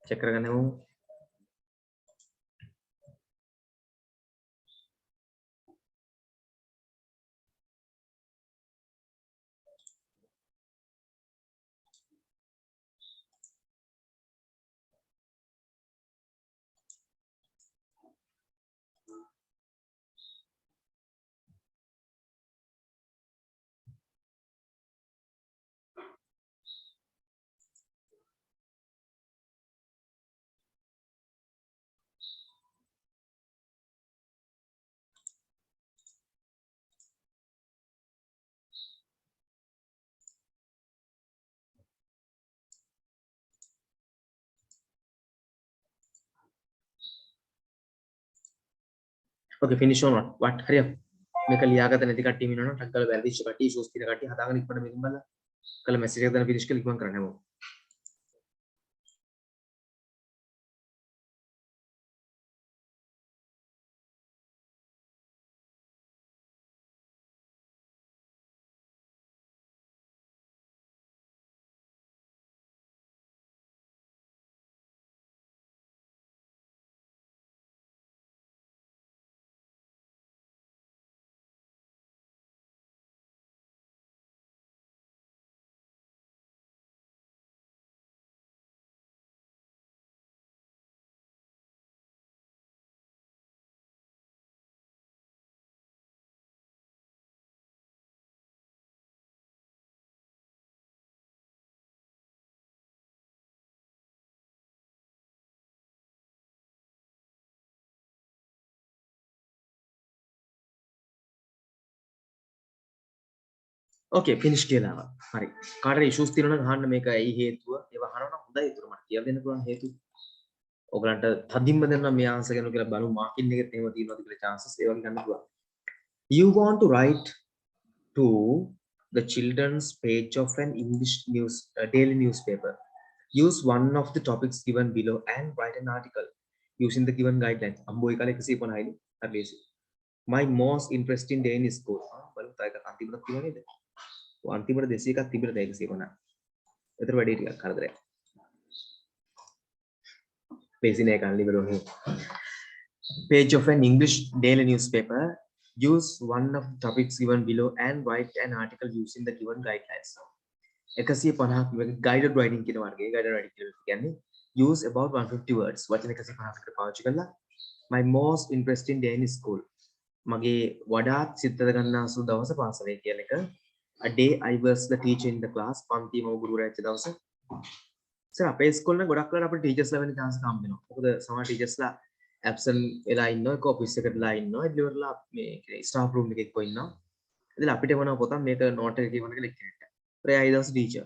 චෙක් කරගන්න ඕන. Okay, finish on what? හරිය. මේක ලියාගත නැති කට්ටිය ඉන්නවනම් ටක් කරලා වැරදිච්ච කට්ටිය ඉෂුස් තියෙන කට්ටිය හදාගෙන ඉක්මනට මේකම බලලා කළ මැසේජ් එක දාලා ෆිනිෂ් කරලා ඉක්මන් කරන්න හැමෝම. Okay, finish කියලා ආවා. හරි. කාටද ඉෂුස් තියෙනවා නම් අහන්න මේක ඇයි හේතුව? ඒව අහනවා නම් හොඳයි. ඒතර මට කියලා දෙන්න පුළුවන් හේතුව. ඔයගලන්ට තදින්ම දෙන්න මේ ආන්සර් කරනවා කියලා බලමු මාකින් එකෙත් එහෙම තියෙනවද කියලා chances ඒ වගේ ගන්න පුළුවන්. You want to write to the children's page of an English news daily newspaper. Use one of the topics given below and write an article using the given guidelines. අම්බෝයි කාලේ 150 යිලි. හරි ලේසි. My most interesting day in school. බලමු තා එක අන්තිමට තියෙනව නේද? ඔය අන්තිමට 200ක් තිබිලා දැන් 150. ඒතර වැඩි ටිකක් කරදරයක්. Page එක අල්ලි බලමු. Page of an English daily newspaper. Use one of the topics given below and write an article using the given guidelines. 150 guided writing කියන වර්ගයේ guided writing කියලා කියන්නේ use about 150 words. වචන 150කට පාවිච්චි කරලා my most interesting day in school. මගේ වඩාත් සිතට ගන්නාසු දවස පාසලේ කියන එක a day I was the teacher in the class. පන්තිම ගුරුවරයා වෙච්ච දවස. සර් අපේ ස්කෝල් නම් ගොඩක් වෙලාවට අපිට ටීචර්ස්ලා වෙන chance හම්බ වෙනවා. මොකද සමහර ටීචර්ස්ලා ඇබ්සන්ට් වෙලා ඉන්නවා, ඒක ඔෆිස් එකටලා ඉන්නවා, ඉතින්වලා මේ ස්ටාෆ් රූම් එකේ එක්ක ඉන්නවා. ඉතින් අපිට මොනවා පොතක් මේක නෝට් එකේ කියවන කියලා එක්කෙනෙක්ට. ඒ අය දවස් ටීචර්.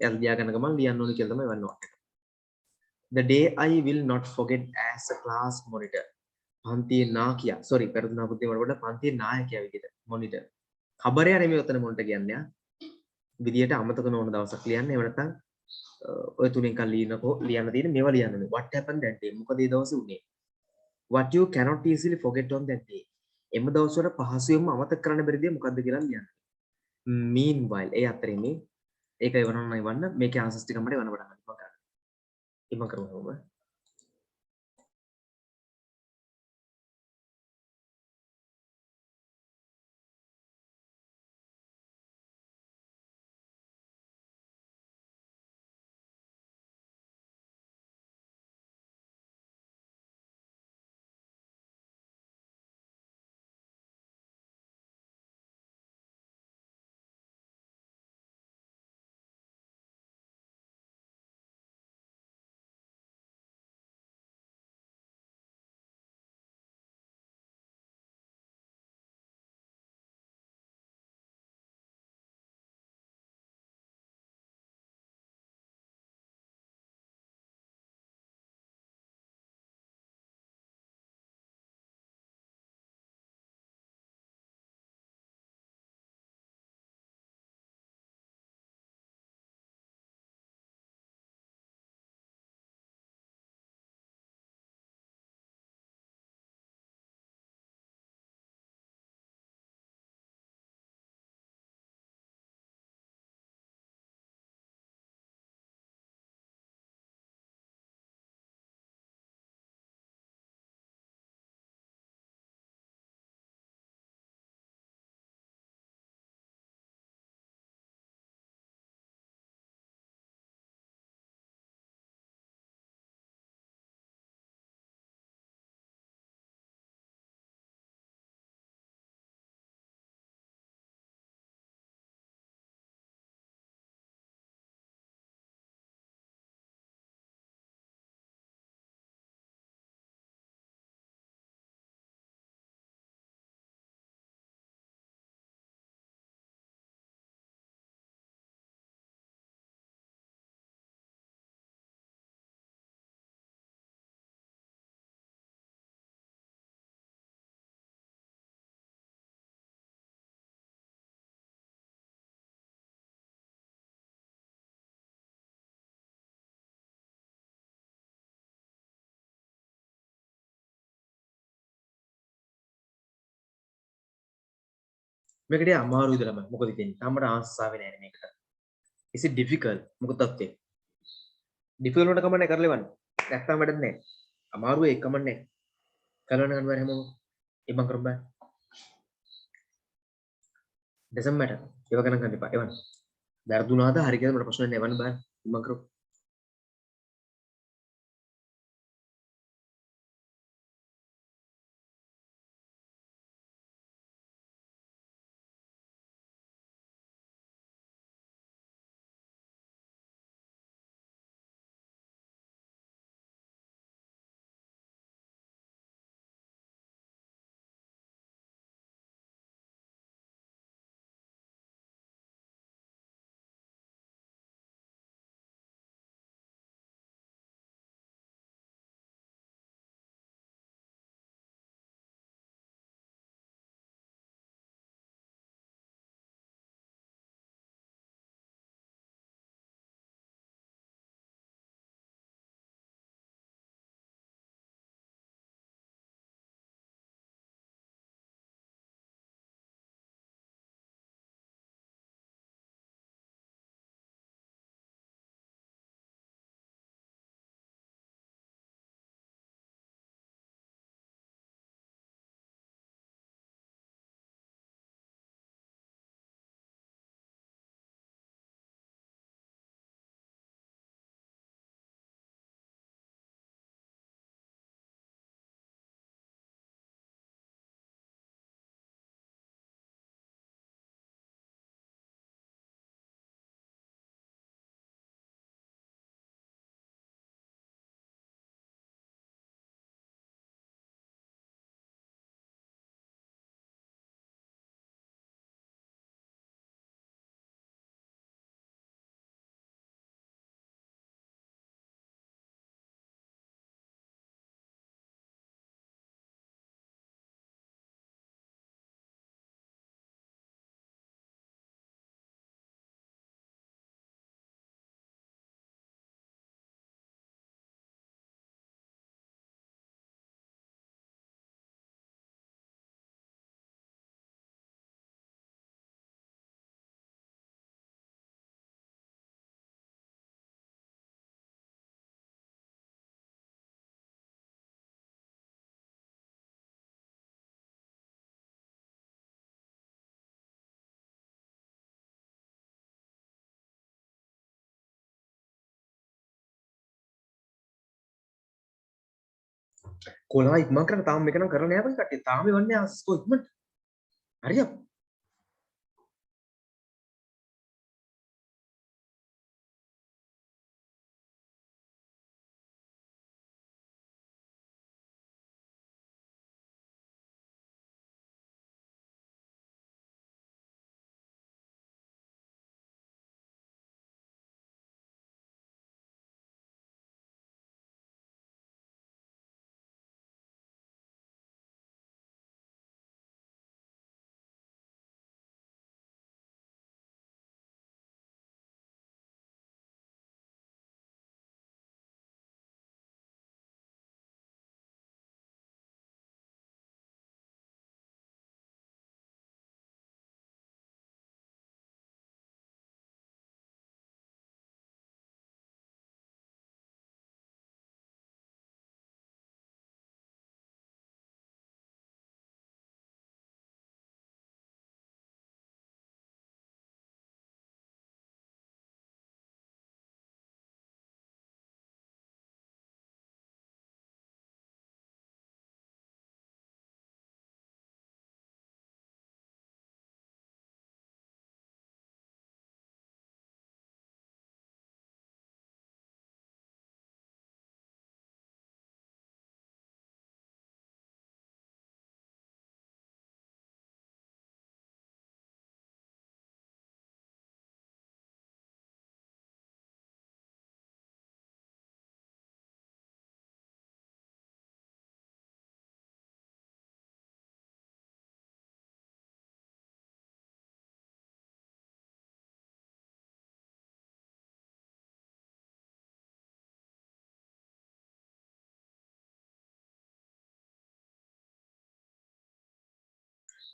එයාලා ලියා ගන්න ගමන් ලියන්න ඕනේ කියලා තමයි වන්න නෝට් එක. The day I will not forget as a class monitor. පන්තියේ නාකියා. sorry පෙරදුනා පුතේ මට වඩා පන්තියේ නායකයා විදිහට monitor. ખબරයා නෙමෙයි උතන මොන්ට කියන්නේ. විදියට අමතක නොවන දවසක් ලියන්න. එහෙම නැත්නම් ඔය තුනෙන් කල් ලියන්න තියෙන මේවා ලියන්න ඕනේ. What happened that day? මොකද ඒ දවසේ උනේ? What you cannot easily forget on that day. එම දවස්වල පහසුවෙන්ම අමතක කරන්න බැරි දේ මොකද්ද කියලා ලියන්න. Meanwhile ඒ අතරේ ඒක ඉවරනවා ඉවන්න මේකේ ආන්සර්ස් ටික මට ඉවන්න පටන් ගන්න. ඉමන් කරමු. මේකට අමාරුයිද ළමයි? මොකද කියන්නේ? තාමට ආන්සර්ස් ආවේ නැහැ මේකට. Is it difficult? මොකද තත්ත්වය? difficult වලට කමන්නේ කරලා ඉවන්න. නැත්තම් වැඩක් නැහැ. අමාරු ඒක කමන්නේ. කරන්න ගන්න බෑ හැමෝම. ඉමන් කරමු බෑ. doesn't matter. ඒව ගණන් ගන්න එපා. එවන්න. වැරදුනාද හරි කියලා මට ප්‍රශ්න නැහැ. එවන්න බෑ. ඉමන් කරමු. කොලා ඉක්මන් කරලා තාම මේක නම් කරලා නෑ බං කට්ටිය. තාම එවන්නේ ආන්සර්ස් කො ඉක්මනට. හරිද?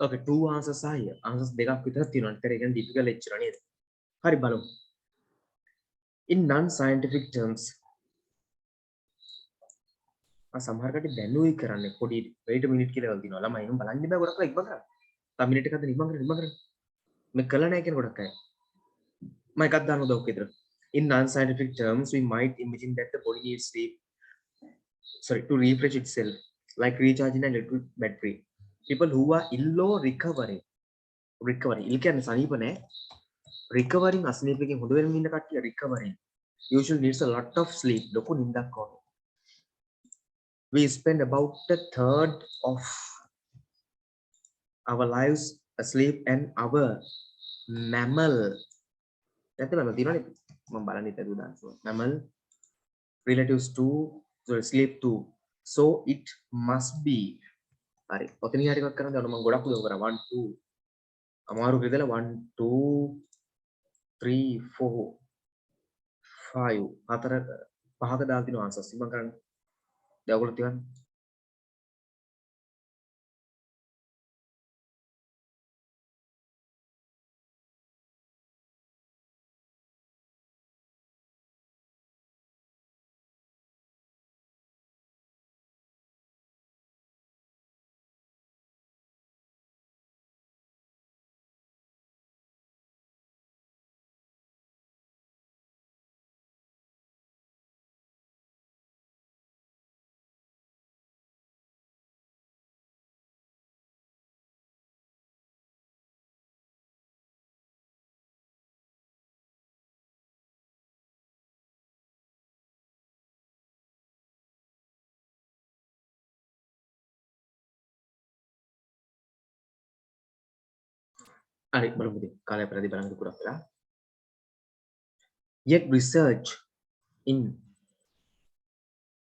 Okay, two answers are here. Answers දෙකක් විතර තියෙනවා. ඒතර ඒ කියන්නේ difficult එච්චර නේද? හරි බලමු. In non-scientific terms, සමහර කට්ටිය දැනුයි කරන්නේ පොඩි wait a minute කියලා වල දිනවා. ළමයි එහෙම බලන්න බෑ ගොඩක් ඉක්මන් කරන්න. තව මිනිත් එකක් දෙන්න ඉක්මන් කරන්න. මේ කළා නැහැ කියන ගොඩක් අය. මම එකක් දාන්න උදව් විතර. In non-scientific terms, we might imagine that the body needs sleep, to refresh itself, like recharging an electric battery. People who are ill or recovering, ill කියන්නේ සනීප නැහැ. Recovering අසනීපයෙන් හොඳ වෙන ඉන්න කට්ටිය recovering usually needs a lot of sleep. ලොකු නිින්දක් ඕනේ. We spend about a third of our lives asleep, and our mammal, නැත්නම් mammal තියෙනවනේ මම බලන්න හිතුවා දාන්න. Mammal relatives to sleep too, so it must be. හරි ඔතනින් හරි එකක් කරන්න මම ගොඩක් උදව් කරා 1 2 අමාරු විදලා 1 2 3 4 5 හතර පහක දාලා තියෙන ආන්සර්ස් ඉතින් මම කරන්නේ දැන් ඔයගොල්ලෝ තියන්න. හරි බලමු ඉතින් කාලය පෙරදි බලන්න ගොඩක් වෙලා. Yet research in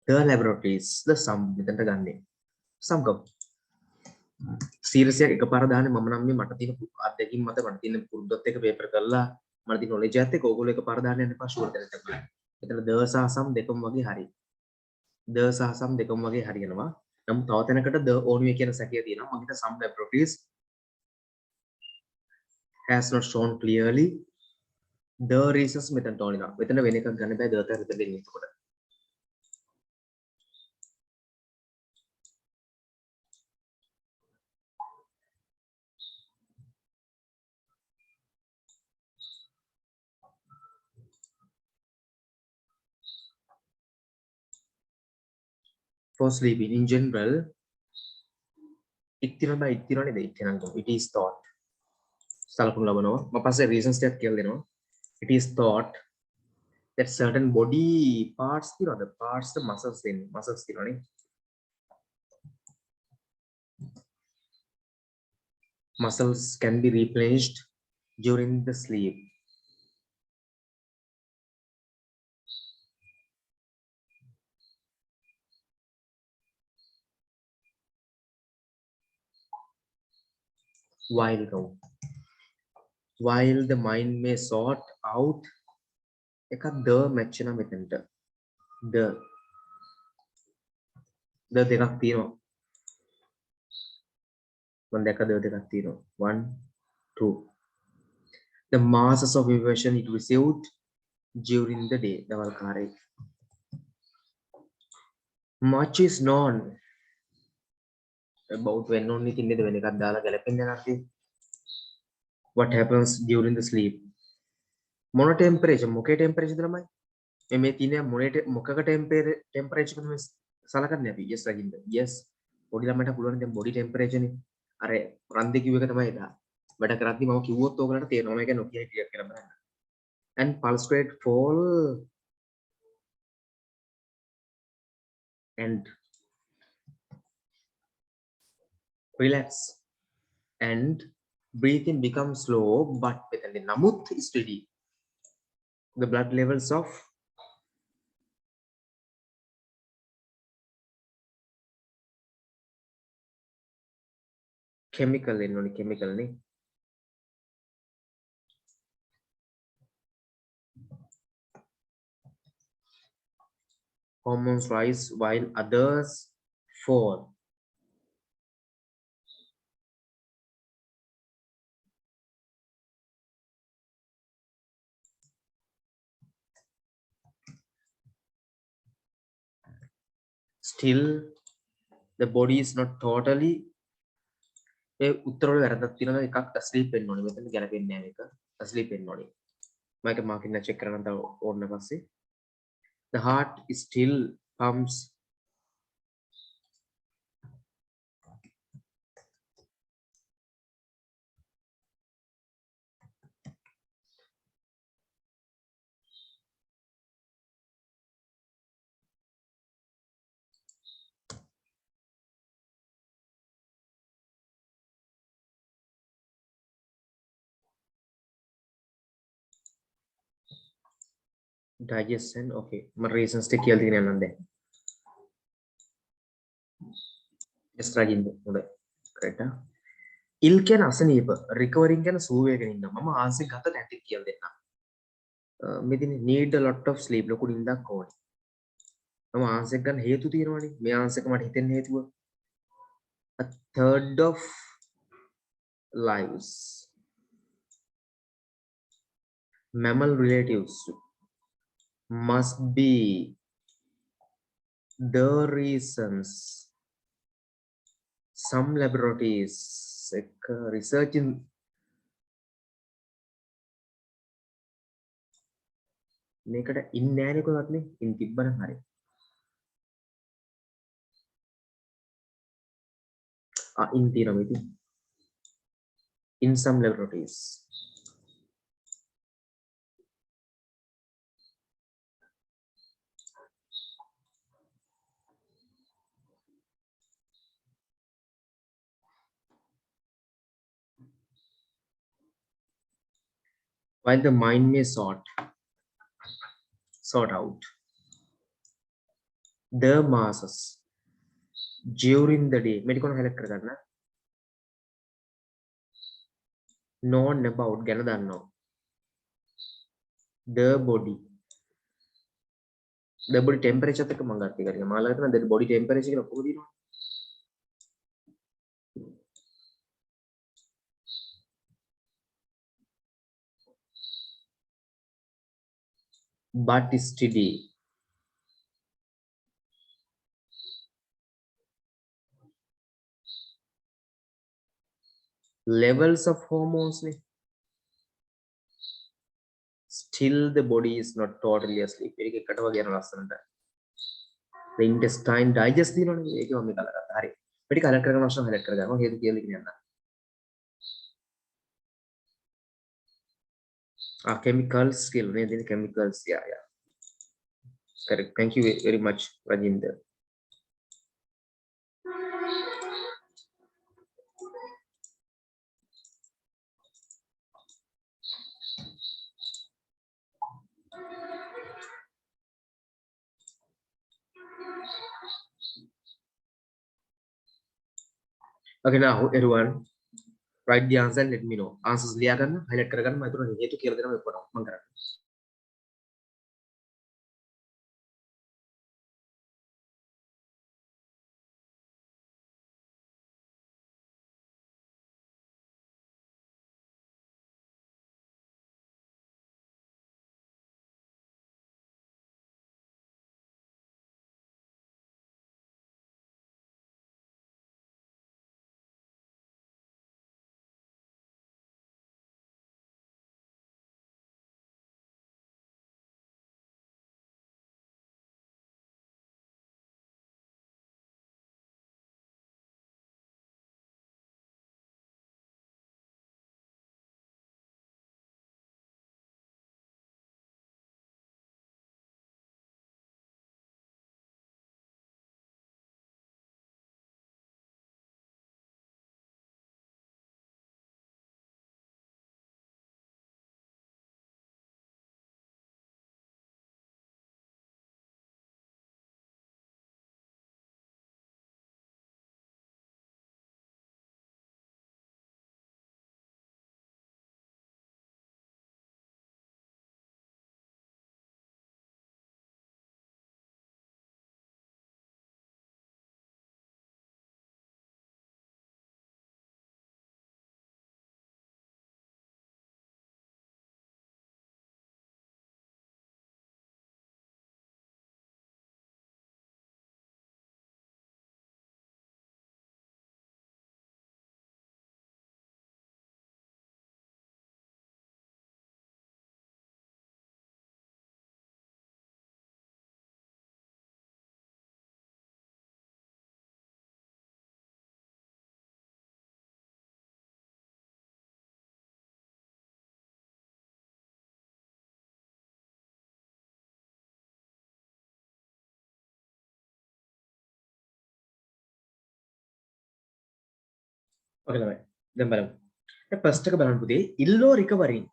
the laboratories the sum මෙතනට ගන්නෙ sum ගමු. සීරියස් එක එකපාර දාන්නේ මම නම් මේ මට තියෙන අත්දැකීම් මත මට තියෙන පුරුද්දත් එක පේපර් කරලා මට තියෙන knowledge එකත් එක්ක ඕගොල්ලෝ එකපාර දාන්න යන්න එපා ෂුවර් දැනට බලන්න. මෙතන the සහ sum දෙකම වගේ හරි. the සහ sum දෙකම වගේ හරියනවා. නමුත් තව තැනකට the only කියන සැකය තියෙනවා. මම හිතා some laboratories has not shown clearly the reasons මෙතනට ඕනේ නෑ. මෙතන වෙන එකක් ගන්න බෑ the තර දෙන්නේ එතකොට. for sleeping in general it is thought reasons that it is thought that certain body parts the parts the muscles muscles can be replenished during the sleep. While the mind may sort out the matchena මෙතනට the දෙකක් තියෙනවා මම දැක්ක දෙකක් තියෙනවා 1 2 the masses of information it received during the day දවල් කාලේ much is known about when only thing වෙන එකක් දාලා ගැලපෙන්නේ නැති what happens during the sleep මොන temperature මොකේ temperature තමයි මේ තියෙන මොකක temperature තමයි සලකන්නේ අපි yes රජින්ද yes පොඩි ළමයට පුළුවන් දැන් body temperature නේ අර රන්දේ කිව්ව එක තමයි එදා වැඩ කරද්දි මම කිව්වොත් ඕගලන්ට තේරෙනවා මම කියන්නේ නොකිය හිටියක් කියලා බලන්න and pulse rate fall and relax and breathing becomes slow but මෙතනදී නමුත් steady the blood levels of chemical in chemical ne hormones rise while others fall still the body is not totally ඒ උත්තරවල වැරද්දක් තියෙනවා එකක් asleep වෙන්න ඕනේ මෙතන ගැලපෙන්නේ නැහැ මේක asleep වෙන්න ඕනේ මම ඒක මාකින් චෙක් කරන්න තව ඕන්න පස්සේ the heart is still pumps digestion okay my reasons ටික කියලා තියෙනවා නම් දැන් yes රජින්ද හොඳයි correct ill කියන අසනීප recovering කියන සුව වෙගෙන ඉන්නවා මම ආන්සර් ගත නැති කියලා දෙන්නම් මෙදින need a lot of sleep ලොකු නිින්දක් ඕනේ මම ආන්සර් ගන්න හේතු තියෙනවානේ මේ ආන්සර් එක මට හිතෙන්න හේතුව a third of lives mammal relatives must be the reasons some laboratories research in මේකට ඉන් නෑනේ කොහොමද නේ ඉන් තිබ්බනම් හරි ඉන් තියෙනවා ඉතින් in some laboratories while the mind may sort out the masses during the day medical highlight කරගන්න known about ගැන දන්නවා the body temperature එක මම ගත්ත එක මාලා කරන the body temperature කියලා කොහොමද දිනවනේ but steady levels of hormones still the body is not totally asleep ඒක එකට වගේ යන ලස්සනට the intestine digest තියෙනවනේ ඒක මම කලකට හරි පිටි කලෙක්ට් කරගෙන අවශ්‍ය හයිලයිට් කරගන්නවා හේතු කියලා කියන්න chemicals skill නේද chemicals yeah correct thank you very much Rajinder okay now everyone write the answer and let me know answers ලියා ගන්න highlight කරගන්න මම හිතුවා හේතු කියලා දෙනවා මම කරන්නේ okay ළමයි දැන් බලමු දැන් ෆස්ට් එක බලන්න පුතේ ඉල්ලෝ රිකවරින්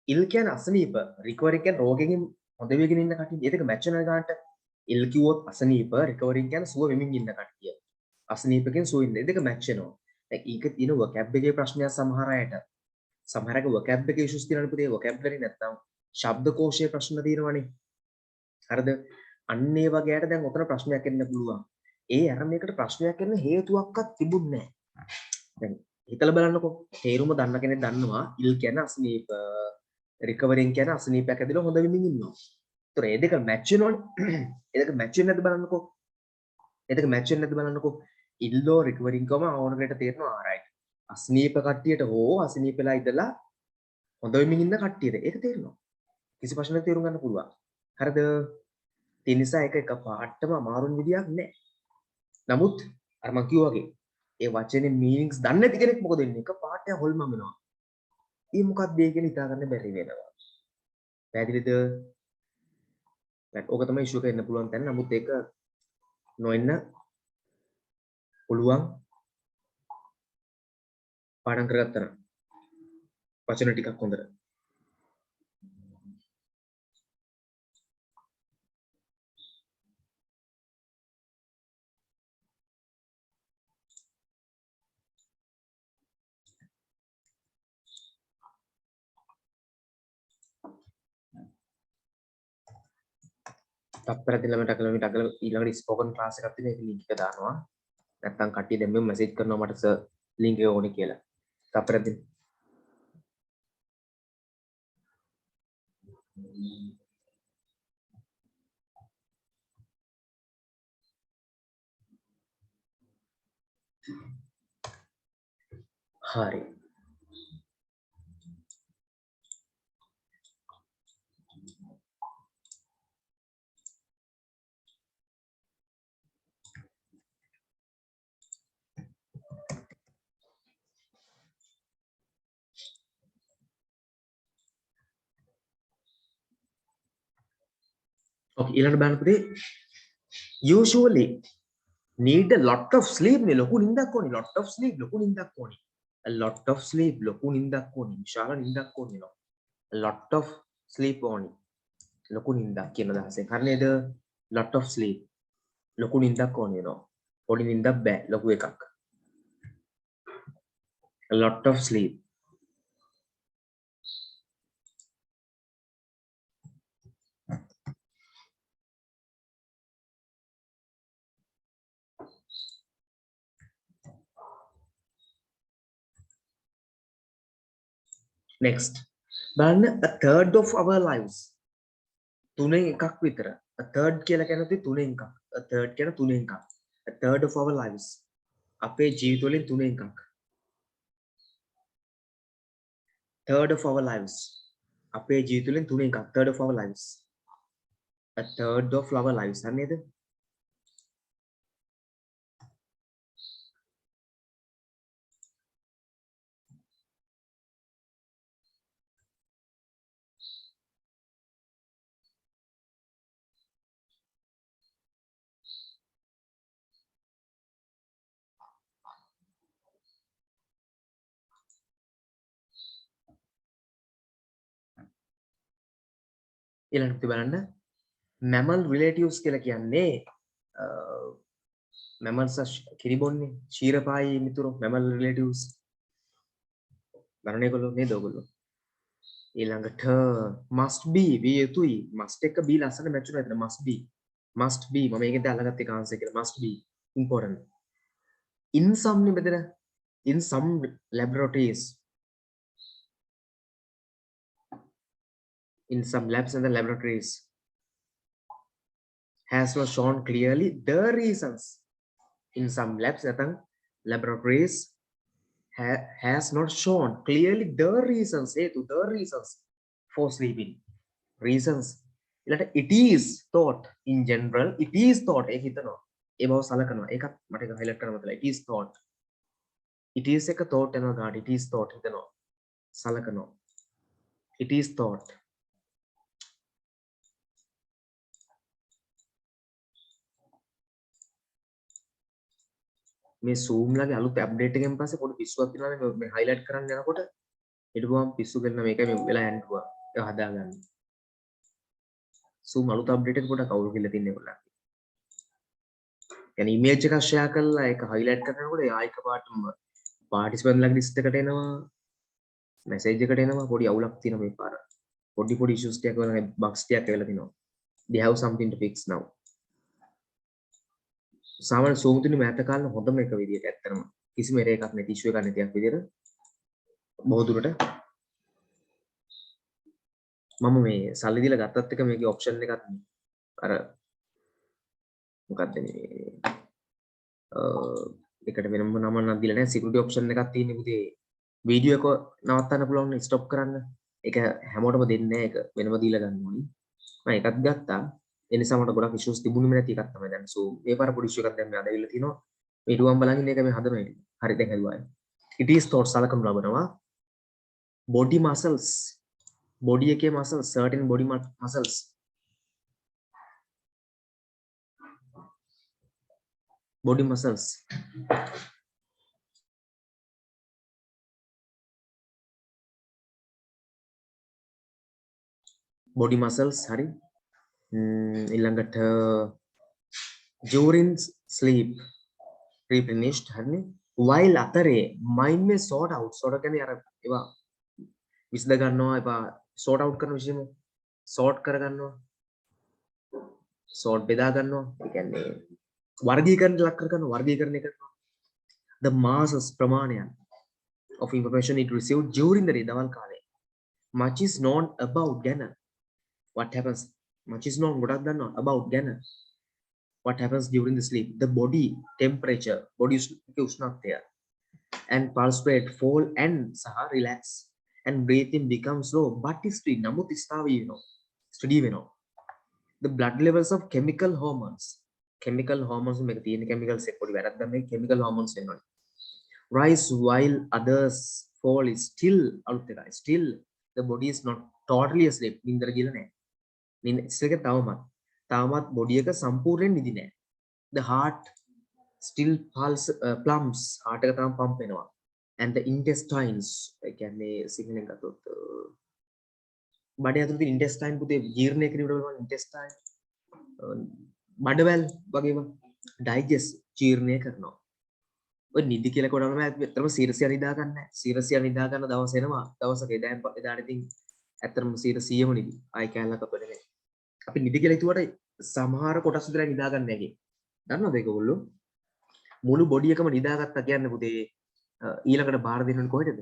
ඉල් කියන්නේ අසනීප රිකවරින් කියන්නේ රෝගෙකින් හොඳ වෙගෙන ඉන්න කට්ටිය ඒ දෙක මැච් වෙනවා ගන්නට ඉල් කිව්වොත් අසනීප රිකවරින් කියන්නේ සුව වෙමින් ඉන්න කට්ටිය අසනීපකින් සුව ඉන්න ඒ දෙක මැච් වෙනවා දැන් ඊක තියෙන වොකැබ් එකේ ප්‍රශ්නයක් සමහර අයට සමහර අය වොකැබ් එකේ ඉෂුස් තියෙනවා පුතේ වොකැබ්ලරි නැත්නම් ශබ්දකෝෂයේ ප්‍රශ්න තියෙනවනේ හරිද අන්න ඒ වගේ අයට දැන් උතන ප්‍රශ්නයක් එන්න පුළුවන් ඒ අර මේකට ප්‍රශ්නයක් එන්න හේතුවක්වත් තිබුණේ නැහැ දැන් හිතලා බලන්නකෝ තේරුම දන්න කෙනෙක් දන්නවා ඉල් කියන්නේ අසනීප රිකවරින් කියන්නේ අසනීපයක් ඇදලා හොඳ වෙමින් ඉන්නවා. ඒතර මේ දෙක මැච් වෙනවනේ. ඒ දෙක මැච් වෙන්නේ නැද්ද බලන්නකෝ. ඒ දෙක මැච් වෙන්නේ නැද්ද බලන්නකෝ. ඉල්ලෝ රිකවරින් කම ඕනකට තේරෙනවා ආරයිට්. අසනීප කට්ටියට හෝ අසනීප වෙලා ඉඳලා හොඳ වෙමින් ඉන්න කට්ටියට ඒක තේරෙනවා. කිසි ප්‍රශ්නයක් තේරුම් ගන්න පුළුවන්. හරිද? ඒ නිසා ඒක එක පාටම අමාරුම විදියක් නෑ. නමුත් අර මම කිව්වා වගේ ඒ වචනේ මීනින්ග්ස් දන්නේ නැති කෙනෙක් මොකද වෙන්නේ? එක පාටය හොල්මන් වෙනවා. ඊ මොකක්ද ඒ කියලා හිතා ගන්න බැරි වෙනවා. පැහැදිලිද? ඕක තමයි ඉෂුව එක එන්න පුළුවන් තැන. නමුත් ඒක නොෙන්න පුළුවන් පාඩම් කරගත්තා නම් වචන ටිකක් හොඳට. තප්පරක් ළමයට ඊළඟට ස්පෝකන් ක්ලාස් එකක් තියෙනවා. ඒක ලින්ක් එක දානවා. නැත්තම් කට්ටිය දැන් මෙන්න මෙසේජ් කරනවා මට සර් ලින්ක් එක ඕනේ කියලා. තප්පරක් දෙන්න. හරි. okay ඊළඟ බලන්න පුතේ usually need a lot of sleep නේ ලොකු නිින්දක් ඕනේ lot of sleep ලොකු නිින්දක් ඕනේ a lot of sleep ලොකු නිින්දක් ඕනේ විශාල නිින්දක් ඕනේ නවා a lot of sleep ඕනේ ලොකු නිින්දක් කියන අදහසෙන් හරි නේද lot of sleep ලොකු නිින්දක් ඕනේ නවා පොඩි නිින්දක් බෑ ලොකු එකක් a lot of sleep next බලන්න a third of our lives තුනෙන් එකක් විතර a third කියලා කියන්නේ තුනෙන් එකක් a third කියන තුනෙන් එකක් a third of our lives අපේ ජීවිත වලින් තුනෙන් එකක් third of our lives අපේ ජීවිත වලින් තුනෙන් එකක් third of our lives a third of our lives හරි නේද ඊළඟට බලන්න mammal relatives කියලා කියන්නේ mammals කිරිබොන්නේ ක්ෂීරපායි මිතුරු mammal relatives බලන්න ඒගොල්ලෝ නේද ඔයගොල්ලෝ ඊළඟට must be විය යුතුයි must එක b ලස්සන මැච් වෙනවා එතන must be මම මේකෙන් අල්ලගත්ත එක ආන්සර් කියලා must be important in some නේ බෙදලා in some laboratories in some labs and the laboratories has not shown clearly the reasons in some labs and laboratories has not shown clearly the reasons the reasons for sleeping reasons it is thought in general it is thought ඒක හිතනවා ඒ බව සලකනවා ඒකත් මට ඒක highlight කරන්න මතලා it is thought it is එක thought යනවා ගාඩ it is thought හිතනවා සලකනවා it is thought මේ zoom ලගේ අලුත් අප්ඩේට් එකෙන් පස්සේ පොඩි පිස්සුවක් තියෙනවා මේ highlight කරන්න යනකොට ඊට ගමන් පිස්සු කරන මේකයි මේ වෙලා යන්නවා ඒක හදාගන්න zoom අලුත් අප්ඩේට් එක පොඩක් අවුල් කියලා තින්නේ ඒගොල්ලන් يعني image එකක් share කරලා ඒක highlight කරනකොට එයා එකපාරටම participant ලගේ list එකට එනවා message එකට එනවා පොඩි අවුලක් තියෙනවා මේ පාර පොඩි issues ටිකක් වල bugs ටිකක් වෙලා තිනවා they have something to fix now සාමාන්‍ය zoom තුනේ මෑත කාලේ හොඳම එක විදියට ඇත්තටම කිසිම error එකක් නැති issue එකක් නැති එකක් විදියට බොහෝ දුරට මම මේ සල්ලි දීලා ගත්තත් එක මේකේ option එකක් අර මොකක්ද මේ එකට වෙනම නම නම් දීලා නැහැ security option එකක් තියෙන්නේ පුතේ වීඩියෝ එක නවත්තන්න පුළුවන් ස්ටොප් කරන්න ඒක හැමෝටම දෙන්නේ නැහැ ඒක වෙනම දීලා ගන්න ඕනි මම එකක් ගත්තා ඒ නිසා මට ගොඩක් issues තිබුණේ නැති එකක් තමයි දැන් so මේ පාර පොඩි issue එකක් දැන් මේ අදවිල්ල තිනවා මේ ඊටුවම් බලන් ඉන්න එක මේ හදනවා හරි දැන් හදුවා it is thought සලකමු ලබනවා body muscles body එකේ muscles certain body muscles body muscles body muscles hari ඊළඟට during sleep replenished හරිනේ while අතරේ mind may sort out කියන්නේ අර ඒවා විසඳ ගන්නවා ඒවා sort out කරන විශේෂම sort කර ගන්නවා sort බෙදා ගන්නවා ඒ කියන්නේ වර්ගීකරණ ලක් කර ගන්නවා වර්ගීකරණය කරනවා the masses ප්‍රමාණයන් of information it received during the day දවල් කාලේ much is known about ගැන what happens much is known ගොඩක් දන්නවා about ගැන what happens during the sleep the body temperature body උෂ්ණත්වය and pulse rate fall and සහ relax and breathing becomes slow but steady නමුත් ස්ථාවී වෙනවා steady වෙනවා the blood levels of chemical hormones මේක තියෙන chemicals එක පොඩි වැරද්දක් මේ chemical hormones වෙනවා rise while others fall is still අලුත් එකයි still the body is not totally asleep නින්දර ගිහලා නැහැ නින්ද ඉස්සෙල්ක තවමත් තාමත් බොඩි එක සම්පූර්ණයෙන් නිදි නෑ. The heart still plumps. heart එක තාම පම්ප් වෙනවා. And the intestines, ඒ කියන්නේ සිංහලෙන් ගත්තොත් බඩ ඇතුළේ තියෙන intestine පුතේ ජීර්ණය කිරීමට බලන intestine බඩවැල් වගේම digest ජීර්ණය කරනවා. ඔය නිදි කියලා කොටනම ඇත්තටම සීරසිය නිදා ගන්න නැහැ. සීරසිය නිදා ගන්න දවස් එනවා. දවසක එදාට ඉතින් ඇත්තටම 100%ම නිදි. ආයි කැලලක් අපිට නෙමෙයි. අපි නිදි කියලා හිතුවට සමහර කොටස් විතරයි නිදා ගන්න නැගේ. දන්නවද ඒක ඔයගොල්ලෝ? මුළු බොඩි එකම නිදාගත්තා කියන්නේ පුතේ ඊළඟට බාර දෙන්නේ කොහෙටද?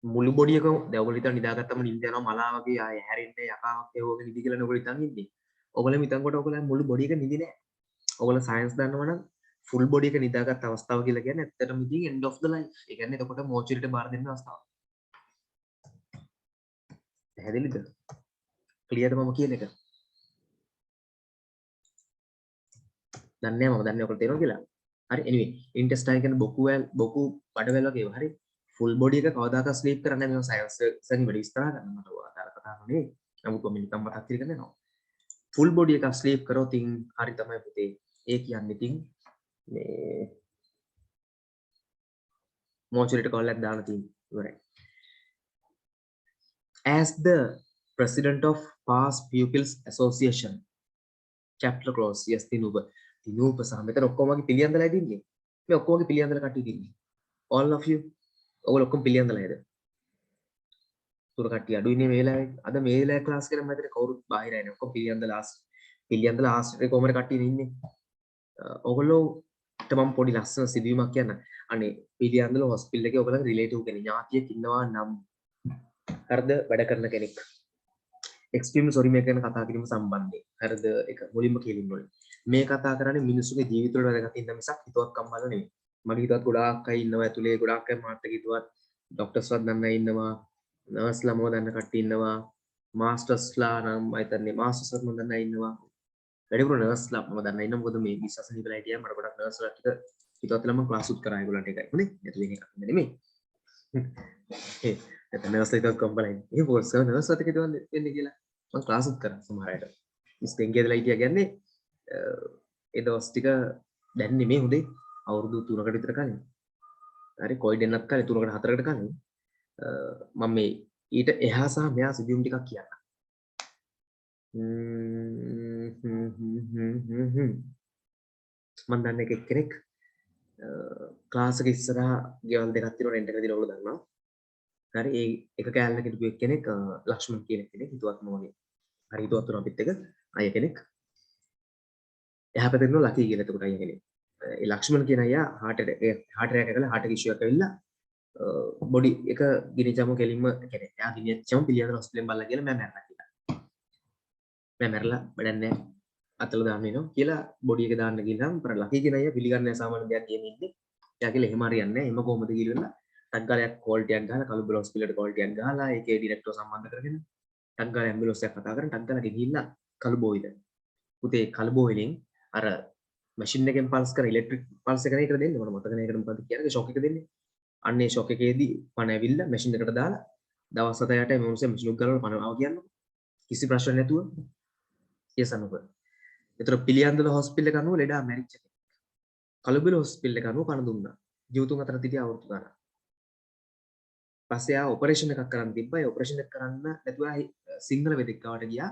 මුළු බොඩි එකම දැන් ඔයගොල්ලෝ හිතන නිදාගත්තම නිින්ද යනවා මලා වගේ ආය හැරෙන්නේ යකාවක් ඒ වගේ නිදි කියලා ඔයගොල්ලෝ හිතන් ඉන්නේ. ඔයගොල්ලෝ හිතන් කොට ඔයගොල්ලෝ මුළු බොඩි එක නිදි නෑ. ඔයගොල්ලෝ සයන්ස් දන්නවනම් ෆුල් බොඩි එක නිදාගත් අවස්ථාව කියලා කියන්නේ ඇත්තටම ඉතින් end of the life. ඒ කියන්නේ එතකොට මෝචරියට බාර දෙන්න අවස්ථාව. පැහැදිලිද? ක්ලියර්ද මම කියන එක? දන්නේ නැහැ මම දන්නේ ඔයගොල්ලෝ තේරෙනවද කියලා. හරි anyway intestine කියන්නේ බොකු බඩවැල් වගේ ඒවා හරි. ෆුල් බොඩි එක කවදාකවත් ස්ලීප් කරන්නේ නැහැ. මම සයන්ස් එකෙන් වැඩි විස්තර ගන්න මට ඔයාලා කතා කරන්නේ. නමුත් මම නිකන් මතක් කරගෙන යනවා. ෆුල් බොඩි එක ස්ලීප් කරොත් ඉතින් හරි තමයි පුතේ. ඒ කියන්නේ ඉතින් මේ මෝචරියට කෝල් එකක් දාන්න තියෙන්නේ. ඉවරයි. As the president of Past Pupils Association chapter close. Yes තිනුප සහ මෙතන ඔක්කොම වගේ පිළියන්දලා ඉදින්නේ. මේ ඔක්කොම වගේ පිළියන්දලා කට්ටිය ඉදින්නේ. All of you ඔයගොල්ලෝ ඔක්කොම පිළියන්දලා ඉද. තුර කට්ටිය අඩුයිනේ මේ වෙලාවේ. අද මේ වෙලාවේ ක්ලාස් කරන මැදට කවුරුත් බාහිර නැහැ. ඔක්කොම පිළියන්දලා ආස්ට්‍රේ කොහමද කට්ටිය ඉන්නේ. ඔයගොල්ලෝට මම පොඩි ලස්සන සිදුවීමක් කියන්න. අනේ පිළියන්දලා හොස්පිටල් එකේ ඔයගොල්ලන්ගේ රිලේටිව් කෙනෙක් ඥාතියෙක් ඉන්නවා නම් හරිද වැඩ කරන කෙනෙක්. එක්ස්ට්‍රීම් සොරි මේ ගැන කතා කිරීම සම්බන්ධයෙන්. හරිද? ඒක මුලින්ම කියලින්න ඕනේ. මේ කතා කරන්නේ මිනිස්සුගේ ජීවිත වල වැදගත් ඉන්න මිසක් හිතුවක්කම් බලලා නෙමෙයි. මගේ හිතුවත් ගොඩාක් අය ඉන්නවා ඇතුලේ ගොඩාක් අය මාත් එක්ක හිතුවත් ડોක්ටර්ස්වත් දන්න අය ඉන්නවා. නර්ස්ලා මොකද දන්න කට්ටිය ඉන්නවා. මාස්ටර්ස්ලා නම් මම හිතන්නේ මාස්ටර්ස්වත් මම දන්න අය ඉන්නවා. වැඩිපුර නර්ස්ලා මම දන්න ඉන්න මොකද මේ විශ්වාස නිබලා හිටියා මට ගොඩක් නර්ස්ලා ටික හිතුවත් මම ක්ලාස් උත් කරා ඒගොල්ලන්ට එකයි. හොඳේ? නැතු වෙන එකක් නෙමෙයි. ඒ නර්ස්ලා හිතුවත් කම්බලයි. ඒ පොල්ස් නර්ස්ලා ටික දෙන්නේ කියලා. මම ක්ලාස් උත් කරා සමහර අයට. ඉස්තෙන් ගෙදලා හිටියා කියන්නේ ඒ දවස් ටික දැන් නෙමෙයි හොඳේ අවුරුදු 3කට විතර කලින්. හරි කොයි දෙන්නත් කලින් 3කට 4කට කලින් මම මේ ඊට එහා සහ මෙහා සිදුවීම් ටිකක් කියන්න. මම දන්න කෙනෙක් ක්ලාස් එක ඉස්සරහා ගෙවල් දෙකක් තියෙනවා රෙන්ට් එක දීලා ඔයගොල්ලෝ දන්නවා. හරි ඒ එක කෑල්ලක හිටපු කෙනෙක් ලක්ෂ්මන් කියන කෙනෙක් හිතුවත්ම වගේ. හරි හිතුවත් උනා අපිත් එක අය කෙනෙක්. එහා පැත්තේ ඉන්නවා ලකී කියලා එතකොට අය කෙනෙක්. ඒ ලක්ෂ්මන් කියන අයියා heart attack එකලා heart එක issue එකක් ඇවිල්ලා බොඩි එක ගිනිචම කෙලින්ම කියන්නේ එයා ගිනිච්චම පිළියන හොස්පිටලෙන් බලලා කියලා මම මැරලා කියලා. මම මැරලා වැඩක් නැහැ. අතල දාන්න එනවා කියලා බොඩි එක දාන්න ගිහනම් අර ලකී කියන අයියා පිළිගන්නේ නැහැ සාමාන්‍ය දෙයක් කියන ඉන්නේ. එයා කියලා එහෙම හරියන්නේ නැහැ. එහෙම කොහොමද කියලා ටක් ගාලයක් කෝල් ටිකක් ගහලා කලුබල හොස්පිටලට කෝල් ටිකක් ගහලා ඒකේ ඩිරෙක්ටර් සම්බන්ධ කරගෙන ටක් ගාලා ඇම්බියුලන්ස් එකක් කතා කරන් ටක් ගාලා ගෙනිහිල්ලා කලුබෝයිද. පුතේ කලුබෝයිලෙන් අර මැෂින් එකෙන් පල්ස් කරන ඉලෙක්ට්‍රික් පල්ස් එක නේද දෙන්නේ මම මතක නෑ ඒකට මොකද කියන්නේ ෂොක් එක දෙන්නේ. අන්නේ ෂොක් එකේදී පණ ඇවිල්ලා මැෂින් එකට දාලා දවස් 7-8ට මේ මොනසේ මැෂින් එක ගලවලා පණව කියන්නකො. කිසි ප්‍රශ්න නැතුව යසනකො. ඒතර පිළියන්දල හොස්පිටල් එක අනුව ලෙඩා මැරිච්ච කෙනෙක්. කලුබල හොස්පිටල් එක අනුව පණ දුන්නා. ජීවිතුන් අතර තිටිය අවුරුදු ගානක්. පස්සේ ආ ඔපරේෂන් එකක් කරන්න තිබ්බා. ඒ ඔපරේෂන් එක කරන්න නැතුව සිංහල වෙදෙක් ගාවට ගියා.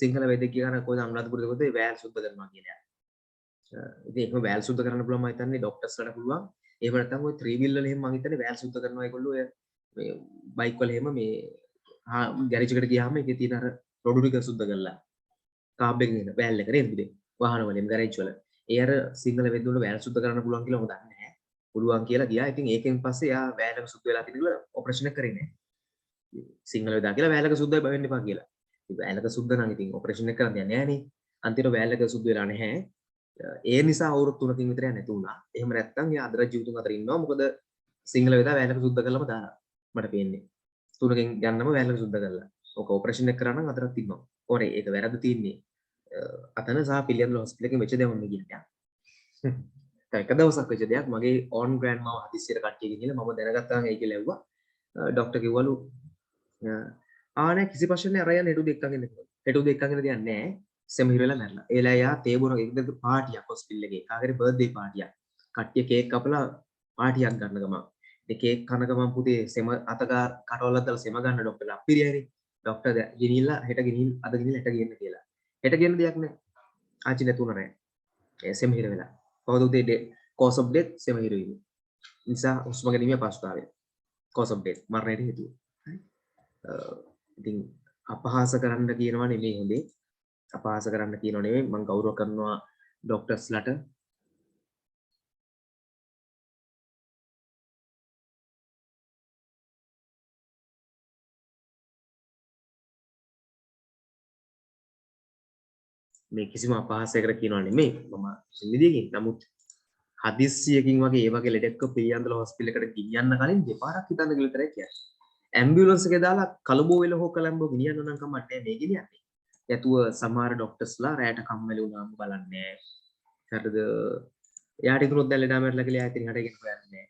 සිංහල වෙදෙක් ගියාන කොහෙද අනුරාධපුරේ කොහෙද වෑල් සුද්ධ කරනවා කියලා. ඉතින් එහෙම වෑල් සුද්ධ කරන්න පුළුවන් මම හිතන්නේ ડોක්ටර්ස්ලාට පුළුවන්. එහෙම නැත්නම් ඔය 3 wheel වල එහෙම මම හිතන්නේ වෑල් සුද්ධ කරනවා ඒගොල්ලෝ ඔය මේ බයික් වල එහෙම මේ ගෑරේජ් එකට ගියාම ඒකේ තියෙන අර රොඩු ටික සුද්ධ කරලා කාබ් එකකින් එන වෑල් එක නේද පුතේ? වාහන වලින් ගෑරේජ් වල. ඒ අර සිංහල වෙද්දුන්ට වෑල් සුද්ධ කරන්න පුළුවන් කියලා මම දන්නේ නැහැ. පුළුවන් කියලා ගියා. ඉතින් ඒකෙන් පස්සේ යා වෑල් එක සුද්ධ වෙලා තිබුණා ඔපරේෂන් එක කරේ නැහැ. සිංහල වෙදා කියලා වෑල් එක සුද්ධයි බවෙන්න එපා කියලා. ඉතින් වෑල් එක සුද්ධ නම් ඉතින් ඔපරේෂන් එක කරන්න යන්නේ නැහැ නේ. අන්තිමට වෑල් එක සුද්ධ වෙලා නැහැ. ඒ නිසා අවුරුදු 3කින් විතර නැති වුණා. එහෙම නැත්නම් එයා අදට ජීවිතුන් අතර ඉන්නවා. මොකද සිංහල වෙදා වෑලක සුද්ධ කරලම දාලා. මට පේන්නේ. 3කින් යන්නම වෑලක සුද්ධ කරලා. ඔක ඔපරේෂන් එක කරා නම් අදටත් ඉන්නවා. ඕනේ ඒක වැරද්ද තියෙන්නේ. අතන සහ පිළියන්දල හොස්පිටල් එකෙන් වෙච්ච දේවල් මම කියන්නේ. එක දවසක් වෙච්ච දෙයක් මගේ ඕන් ග්‍රෑන්ඩ් මාව හදිස්සියට කට්ටිය ගෙනියලා මම දැනගත්තා නම් ඒක ලැබුවා. ડોක්ටර් කිව්වලු ආ නෑ කිසි ප්‍රශ්නයක් නෑ අරයන් හෙටු දෙක්කන් එන්න කිව්වා. හෙට උදේ එක්කගෙන දෙයක් නැහැ. සෙමහිර වෙලා මැරලා. ඒලා යා තේ බොන එකද පාටියක් හොස්පිටල් එකේ. කාගේ බර්ත්ඩේ පාටියක්. කට්ටිය කේක් කපලා පාටියක් ගන්න ගමන්. ඒ කේක් කන ගමන් පුතේ සෙම අතගා කටවලක් දාලා සෙම ගන්න ડોක්ටර්ලා අප්පිරියනේ. ડોක්ටර් ගෙනිහිල්ලා හෙට ගෙනිහිල් අද ගෙනිහිල්ලා හෙට ගේන්න කියලා. හෙට ගේන්න දෙයක් නැහැ. ආච්චි නැතුණා නැහැ. ඒ සෙමහිර වෙලා. කොහොමද උදේ cause of death සෙමහිර වීම. නිසා හුස්ම ගැනීමේ අපහසුතාවය. cause of death මරණයට හේතුව. හරි. ඉතින් අපහාස කරන්න කියනවා නෙමෙයි හොඳේ. අපහාස කරන්න කියනවා නෙමෙයි. මම ගෞරව කරනවා ડોක්ටර්ස්ලාට. මේ කිසිම අපහාසයකට කියනවා නෙමෙයි. මම සින්දියකින් නමුත් හදිස්සියකින් වගේ ඒ වගේ ලෙඩෙක්ව පිළියන්දල හොස්පිටල් එකට ගෙනියන්න කලින් දෙපාරක් හිතන්න කියලා විතරයි කියන්නේ. ඇම්බියුලන්ස් එකේ දාලා කලබෝ වෙලා හෝ කලම්බෝ ගෙනියන්න නම් කමක් නැහැ මේ ගෙනියන්නේ. යතුව සමහර ડોක්ටර්ස්ලා රැයට කම්මැලි වුණාම බලන්නේ නැහැ. හරිද? එයාට ඉතුරුත් දැන් ලෙඩා මැරලා කියලා එයා ඉතින් හඩගෙන හොයන්නේ නැහැ.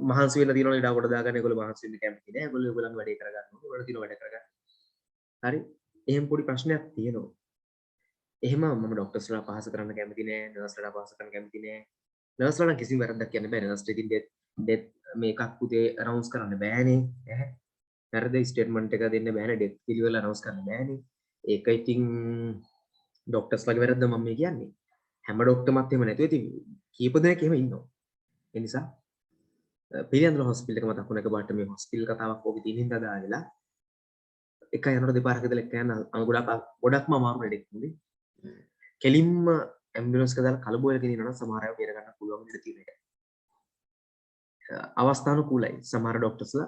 මහන්සි වෙන්න තියෙනවා ලෙඩා කොට දාගන්න ඒගොල්ලෝ මහන්සි වෙන්න කැමති නැහැ. ඒගොල්ලෝගේ වැඩේ කරගන්න ඕනේ. ඒගොල්ලෝ තියෙන වැඩ කරගන්න. හරි? එහෙම පොඩි ප්‍රශ්නයක් තියෙනවා. එහෙම මම ડોක්ටර්ස්ලා පහස කරන්න කැමති නෑ නර්ස්ලා පහස කරන්න කැමති නෑ නර්ස්ලා නම් කිසිම වැරද්දක් කියන්න බෑ නර්ස්ලා ඉතින් ඩෙත් මේකක් පුතේ අනවුන්ස් කරන්න බෑනේ ඈ වැරදි ස්ටේට්මන්ට් එක දෙන්න බෑනේ ඩෙත් පිළිවෙල අනවුන්ස් කරන්න බෑනේ ඒක ඉතින් ડોක්ටර්ස්ලාගේ වැරද්ද මම මේ කියන්නේ හැම ડોක්ටර්මත් එහෙම නැතුව ඉතින් කීප දෙනෙක් එහෙම ඉන්නවා ඒ නිසා පිළියන්දල හොස්පිටල් එක මතක් වුණ එක පාට මේ හොස්පිටල් කතාවක් ඕකේ තියෙන හින්දා දාලා එක යනකොට දෙපාරක ඉඳලා එක යන ගොඩක්ම අමාරු ලෙඩෙක් නෙමෙයි කෙලින්ම ඇම්බියුලන්ස් එක දාලා කලබෝ වෙලා ගෙනියනවා නම් සමහර අය බේර ගන්න පුළුවන් ඉඩ තියෙන එක. අවස්ථානුකූලයි. සමහර ડોක්ටර්ස්ලා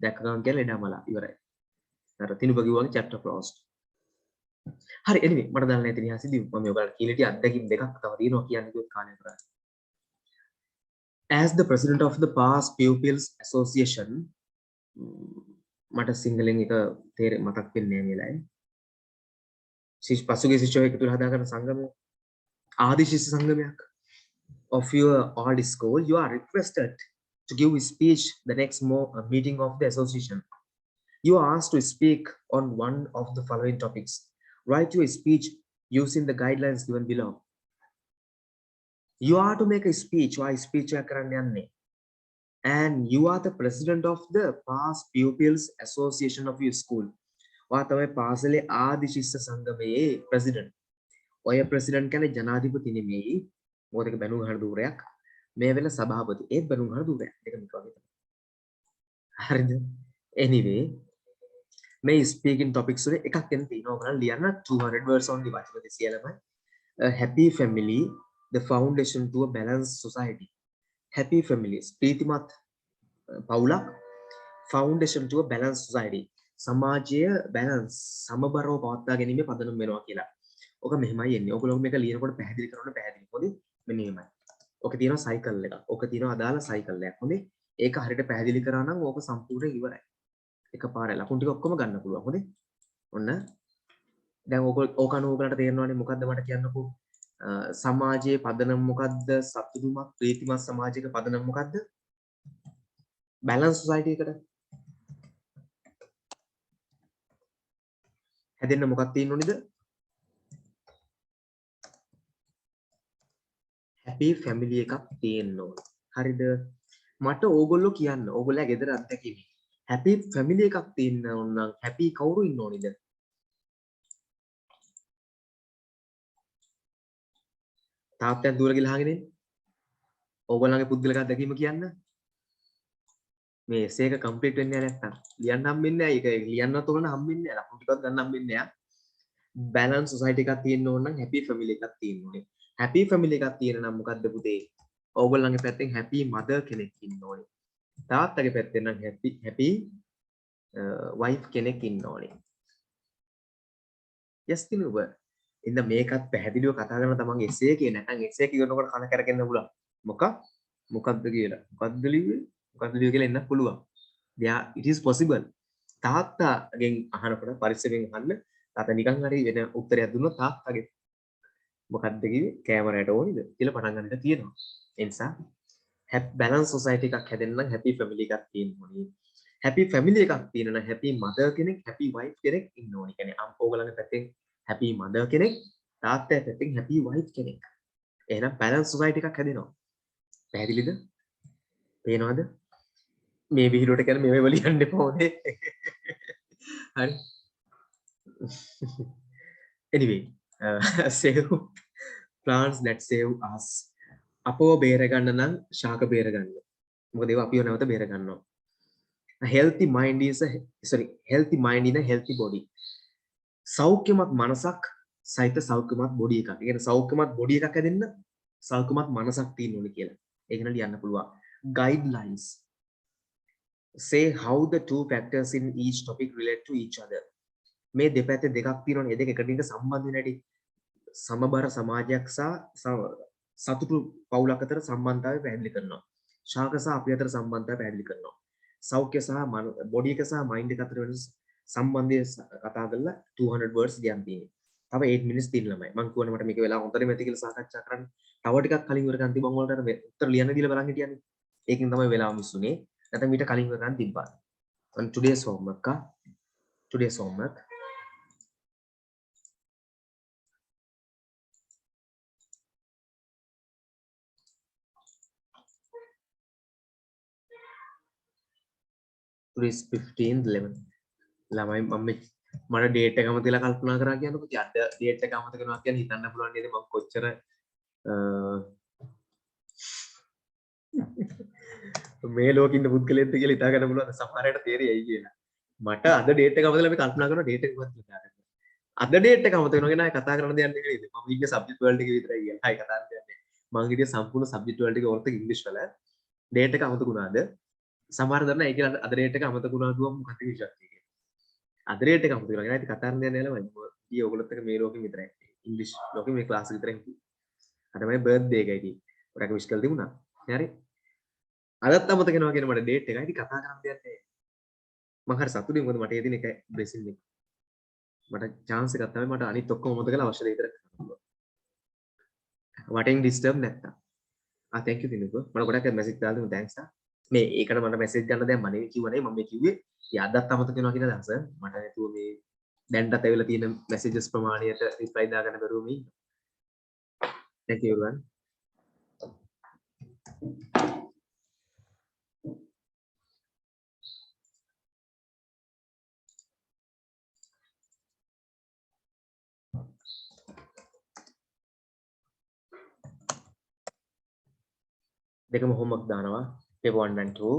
දැක්ක ගමන් කියලා ලෙඩමලා ඉවරයි. අර තිනුබ කිව්වාගේ chapter closed. හරි anyway මට දාන්න නැති නිහාසිදී මම ඔයාලට කියලා හිටිය අත්දැකීම් දෙකක් තව තියෙනවා කියන්න කිව්වොත් කාලය කරා. As the president of the Past Pupils Association මට සිංහලෙන් එක මතක් වෙන්නේ නැහැ මේ වෙලාවේ. පසුගේ ශිෂ්‍යයෙක් එකතු වෙලා හදාගන්න සංගමය ආදි ශිෂ්‍ය සංගමයක් of your old school you are requested to give a speech the next meeting of the association. You are asked to speak on one of the following topics. Write your speech using the guidelines given below. You are to make a speech or speech කරන්න යන්නේ and you are the president of the Past Pupils Association of your school. ඔයා තමයි පාසලේ ආදි ශිෂ්‍ය සංගමයේ president. ඔය president කියන්නේ ජනාධිපති නෙමෙයි. මොකද ඒක බැනුම් ගන්න ධූරයක්. මේ වෙල සභාපති. ඒත් බැනුම් ගන්න ධූරයක්. දෙක මේක වගේ තමයි. හරිද? Anyway මේ speaking topics වල එකක් එන්න තියෙනවා. ඔයාලා ලියන්න 200 words only වචන 200යි. A happy family the foundation to a balanced society. Happy families ප්‍රීතිමත් පවුලක් foundation to a balanced society. සමාජය බැලන්ස් සමබරව පවත්වා ගැනීමේ පදනම වෙනවා කියලා. ඕක මෙහෙමයි එන්නේ. ඔයගොල්ලෝ මේක ලියනකොට පැහැදිලි කරන්න පැහැදිලි. හොඳේ? මෙන්න මෙහෙමයි. ඕක තියෙනවා සයිකල් එකක්. ඕක තියෙනවා අදාළ සයිකල් එකක්. හොඳේ? ඒක හරියට පැහැදිලි කරා නම් ඕක සම්පූර්ණ ඉවරයි. එකපාරයි ලකුණු ටික ඔක්කොම ගන්න පුළුවන්. හොඳේ? ඔන්න දැන් ඕක අනුව ඔයගලන්ට තේරෙනවනේ මොකද්ද මට කියන්නකෝ. සමාජයේ පදනම මොකද්ද? සතුටුමත් ප්‍රීතිමත් සමාජයක පදනම මොකද්ද? බැලන්ස් සොසයිටි එකට හැදෙන්න මොකක්ද තියෙන්න ඕනේද? හැපි ෆැමිලි එකක් තියෙන්න ඕන. හරිද? මට ඕගොල්ලෝ කියන්න. ඕගොල්ලෝ ගෙදර අත්දැකීම. හැපි ෆැමිලි එකක් තියෙන්න ඕන නම් හැපි කවුරු ඉන්න ඕනේද? තාත්තෙන් දුර ගිහලා අහගෙන ඉන්නේ. ඕගොල්ලන්ගේ පුද්ගලික අත්දැකීම කියන්න. මේ එසේ එක කම්ප්ලීට් වෙන්නේ නැත්නම් ලියන්න හම්බෙන්නේ නැහැ. ඒක ලියන්නත් ඕන හම්බෙන්නේ නැහැ. ලකුණු ටිකක් ගන්න හම්බෙන්නේ නැහැ. බැලන්ස් සොසයිටි එකක් තියෙන්න ඕන නම් හැපි ෆැමිලි එකක් තියෙන්න ඕනේ. හැපි ෆැමිලි එකක් තියෙන නම් මොකද්ද පුතේ? ඕගොල්ලන්ගේ පැත්තෙන් හැපි මදර් කෙනෙක් ඉන්න ඕනේ. තාත්තගේ පැත්තෙන් නම් හැපි වයිෆ් කෙනෙක් ඉන්න ඕනේ. yes තිනුව. ඉතින් මේකත් පැහැදිලිව කතා කරන තමන්ගේ එසේ එකේ නැත්නම් එසේ එක ඉගෙනනකොට කන කරගෙන පුළුවන්. මොකක්ද කියලා. මොකද්ද ලියුවේ කියලා එන්න පුළුවන්. it is possible. තාත්තාගෙන් අහනකොට පරිස්සමෙන් අහන්න. තාත්තා නිකන් හරි වෙන උත්තරයක් දුන්නොත් තාත්තගේ මොකක්ද කිව්වේ කැමරාවට ඕනිද කියලා පටන් ගන්නට තියෙනවා. ඒ නිසා බැලන්ස් සොසයිටි එකක් හැදෙන්න නම් හැපි ෆැමිලි එකක් තියෙන්න ඕනේ. happy family එකක් තියෙනවා නම් happy mother කෙනෙක් happy wife කෙනෙක් ඉන්න ඕනේ. කියන්නේ අම්පෝගලගේ පැත්තෙන් happy mother කෙනෙක් තාත්තගේ පැත්තෙන් happy wife කෙනෙක්. එහෙනම් balance society එකක් හැදෙනවා. පැහැදිලිද? පේනවද? මේ විහිළුවට කියන්නේ මේ වල ලියන්න එපා හොඳේ. හරි. anyway, save plants that save us. අපව බේර ගන්න නම් ශාක බේර ගන්න. මොකද ඒවා අපිව නැවත බේර ගන්නවා. A healthy mind is a healthy mind in a healthy body. සෞඛ්‍යමත් මනසක් සහිත සෞඛ්‍යමත් බොඩි එකක්. ඒ කියන්නේ සෞඛ්‍යමත් බොඩි එකක් හැදෙන්න සෞඛ්‍යමත් මනසක් තියෙන්න ඕනේ කියලා. ඒක න ලියන්න පුළුවන්. Guidelines say how the two factors in each topic relate to each other. මේ දෙපැත්තේ දෙකක් තියෙනවනේ. ඒ දෙක එකට සම්බන්ධ වෙන හැටි සමබර සමාජයක් සහ සතුටු පවුලක් අතර සම්බන්ධතාවය පැහැදිලි කරනවා. ශාක සහ අපි අතර සම්බන්ධතාවය පැහැදිලි කරනවා. සෞඛ්‍ය සහ බොඩි එක සහ මයින්ඩ් එක අතර වෙන සම්බන්ධය කතා කරලා 200 words ලියන්න තියෙනවා. තව 8 minutes තියෙන ළමයි. මම කියවනේ මට මේක වෙලා හොඳට මැති කියලා සාකච්ඡා කරන්න. තව ටිකක් කලින් ඉවර කරන් තිබ්බ මම වලට උත්තර ලියන්න දීලා බලන් හිටියනේ. ඒකෙන් තමයි වෙලාව මිස්ුනේ. නැත්නම් මීට කලින් ඉවර කරන් තිබ්බා. on today's homework today's homework today's 15th 11 ළමයි මම මට ඩේට් එකම තියලා කල්පනා කරා කියනකොට ඉතින් අද ඩේට් එක අමතක කරනවා කියන්නේ හිතන්න පුළුවන් නේද මම කොච්චර මේ ලෝකෙ ඉන්න පුද්ගලයෙක්ද කියලා හිතා ගන්න පුළුවන් සමහර අයට තේරෙයි කියලා. මට අද ඩේට් එක අමතකලා මේ කල්පනා කරනවා ඩේට් එක කොහොමද කියලා. අද ඩේට් එක අමතක වෙනවා කියන අය කතා කරන දෙයක් නෙවෙයි. මම ඉන්නේ සබ්ජෙක්ට් වලට ටික විතරයි කියන්නේ. අය කතා කරන්නේ. මම හිතේ සම්පූර්ණ සබ්ජෙක්ට් වලට ටික ඔර්ථ ඉංග්‍රීසි වල ඩේට් එක අමතක වුණාද? සමහර දන්න ඒ කියලා අද ඩේට් එක අමතක වුණා දුවම මොකක්ද විශ්වාස කියන්නේ. අද ඩේට් එක අමතක වෙනවා. ඒත් කතා කරන දෙයක් නෑ ළමයි. ඊ ඔයගොල්ලොත් එක මේ ලෝකෙ විතරයි. ඉංග්‍රීසි ලෝකෙ මේ ක්ලාස් එක විතරයි. අර මගේ බර්ත්ඩේ එකයි ඉතින්. ඔයාලට විශ් කරලා තිබුණා. හරි. අදත් අමතක වෙනවා කියන මට ඩේට් එකයි. ඉතින් කතා කරන්න දෙයක් නෑ. මම හරි සතුටුයි මොකද මට ඒ දින එක බ්ලෙසින් එක. මට chance එකක් තමයි මට අනිත් ඔක්කොම අමතක කරලා අවශ්‍ය දේ විතර කරන්න පුළුවන්. වටින් ඩිස්ටර්බ් නැත්තම්. thank you Dinuka. මම ගොඩක් මැසේජ් දාලා දුන්නා thanks ආ. මේ ඒකට මට මැසේජ් ගන්න දැන් මම නෙවෙයි කිව්වනේ මම මේ කිව්වේ යද්දත් අමතක වෙනවා කියන අදහස. මට නැතුව මේ දැන්ටත් ඇවිල්ලා තියෙන මැසේජස් ප්‍රමාණයට රිප්ලයි දාගන්න බැරුව මේ. thank you everyone. දෙකම homework දානවා. paper 1 and 2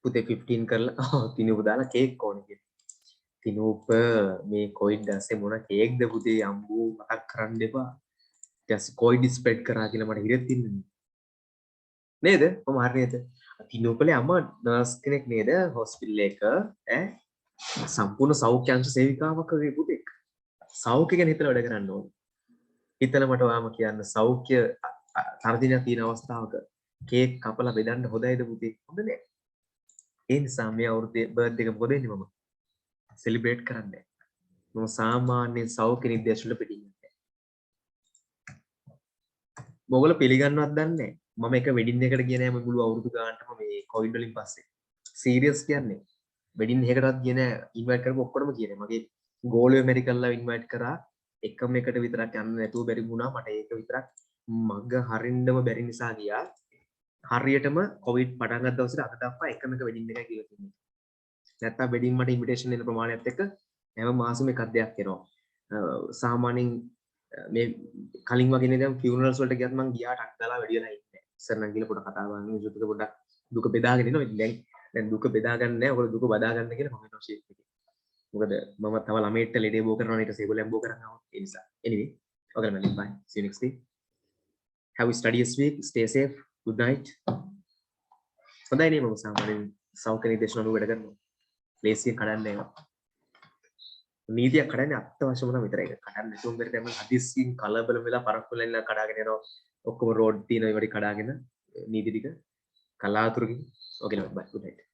පුතේ 15 කරලා තිනුප දාලා කේක් ඕනේ කියලා. තිනුප මේ කොයිඩ් දැස්සේ මොන කේක්ද පුතේ අම්බු මතක් කරන්න එපා. දැස් කොයිඩ් ස්ප්‍රෙඩ් කරා කියලා මට හිරෙත් ඉන්නේ. නේද? කොහොම හරි නේද? තිනුපලේ අම්මා නර්ස් කෙනෙක් නේද හොස්පිටල් එක ඈ සම්පූර්ණ සෞඛ්‍ය අංශ සේවිකාවක් වගේ පුතෙක්. සෞඛ්‍ය ගැන හිතලා වැඩ කරන්න ඕනේ. හිතලා මට ඔයාම කියන්න සෞඛ්‍ය තර්ජනයක් තියෙන අවස්ථාවක කේක් කපලා බෙදන්න හොඳයිද පුතේ? හොඳ නෑ. ඒ නිසා මේ අවුරුද්දේ බර්ත්ඩේ එක මොකද වෙන්නේ මම සෙලිබ්‍රේට් කරන්නේ. මම සාමාන්‍ය සෞඛ්‍ය නිර්දේශ වල පිටින්නේ. මොගල පිළිගන්නවත් දන්නේ නැහැ. මම එක වෙඩින් එකකට ගියේ නෑ මුළු අවුරුදු ගානටම මේ කොවිඩ් වලින් පස්සේ. සීරියස් කියන්නේ. වෙඩින් එකකටවත් ගියේ නෑ ඉන්වයිට් කරපු ඔක්කොම ගියේ නෑ. මගේ ගෝලියෝ මෙඩිකල්ලා ඉන්වයිට් කරා. එකම එකට විතරක් යන්න නැතුව බැරි වුණා. මට ඒක විතරක් මග හරින්නම බැරි නිසා ගියා. හරියටම කොවිඩ් පටන් ගත්ත දවසේ අද දක්වා එකම එක වෙඩින් එකයි කියලා තිබුණේ. නැත්තම් වෙඩින් මට ඉන්විටේෂන් එන ප්‍රමාණයත් එක්ක හැම මාසෙම එකක් දෙයක් එනවා. සාමාන්‍යයෙන් මේ කලින් වගේ නේ දැන් ෆියුනරල්ස් වලට ගියත් මම ගියාට අක් දාලා වැඩි වෙලා ඉන්නේ. ඉස්සර නම් ගිහලා පොඩ කතා බහගෙන ඉතින් පොඩක් දුක බෙදාගෙන ඉනවා. ඉතින් දැන් දුක බෙදා ගන්න නැහැ. ඔයගොල්ලෝ දුක බදා ගන්න කියලා මම හිතනවා ෂේප් එකේ. මොකද මම තව ළමයිට ලෙඩේ බෝ කරනවා ඊට පස්සේ ඒගොල්ලෝ බෝ කරන් ආවොත් ඒ නිසා. anyway okay man bye see you next week. have a studious week. stay safe. good night. හොඳයි නේ මම සාමාන්‍යයෙන් සෞඛ්‍ය නිර්දේශන වල වැඩ කරනවා. ලේසියෙන් කඩන්නේ නැහැ. නීතියක් කඩන්නේ අත්‍යවශ්‍ය මොනවා විතරයි. කඩන්න නැතුවම බැරි දැන් හදිස්සියෙන් කලබල වෙලා පරක්කු වෙලා කඩාගෙන යනවා. ඔක්කොම රෝඩ් තියෙන ඒවට කඩාගෙන නීති ටික කලාතුරකින්. okay bye good night.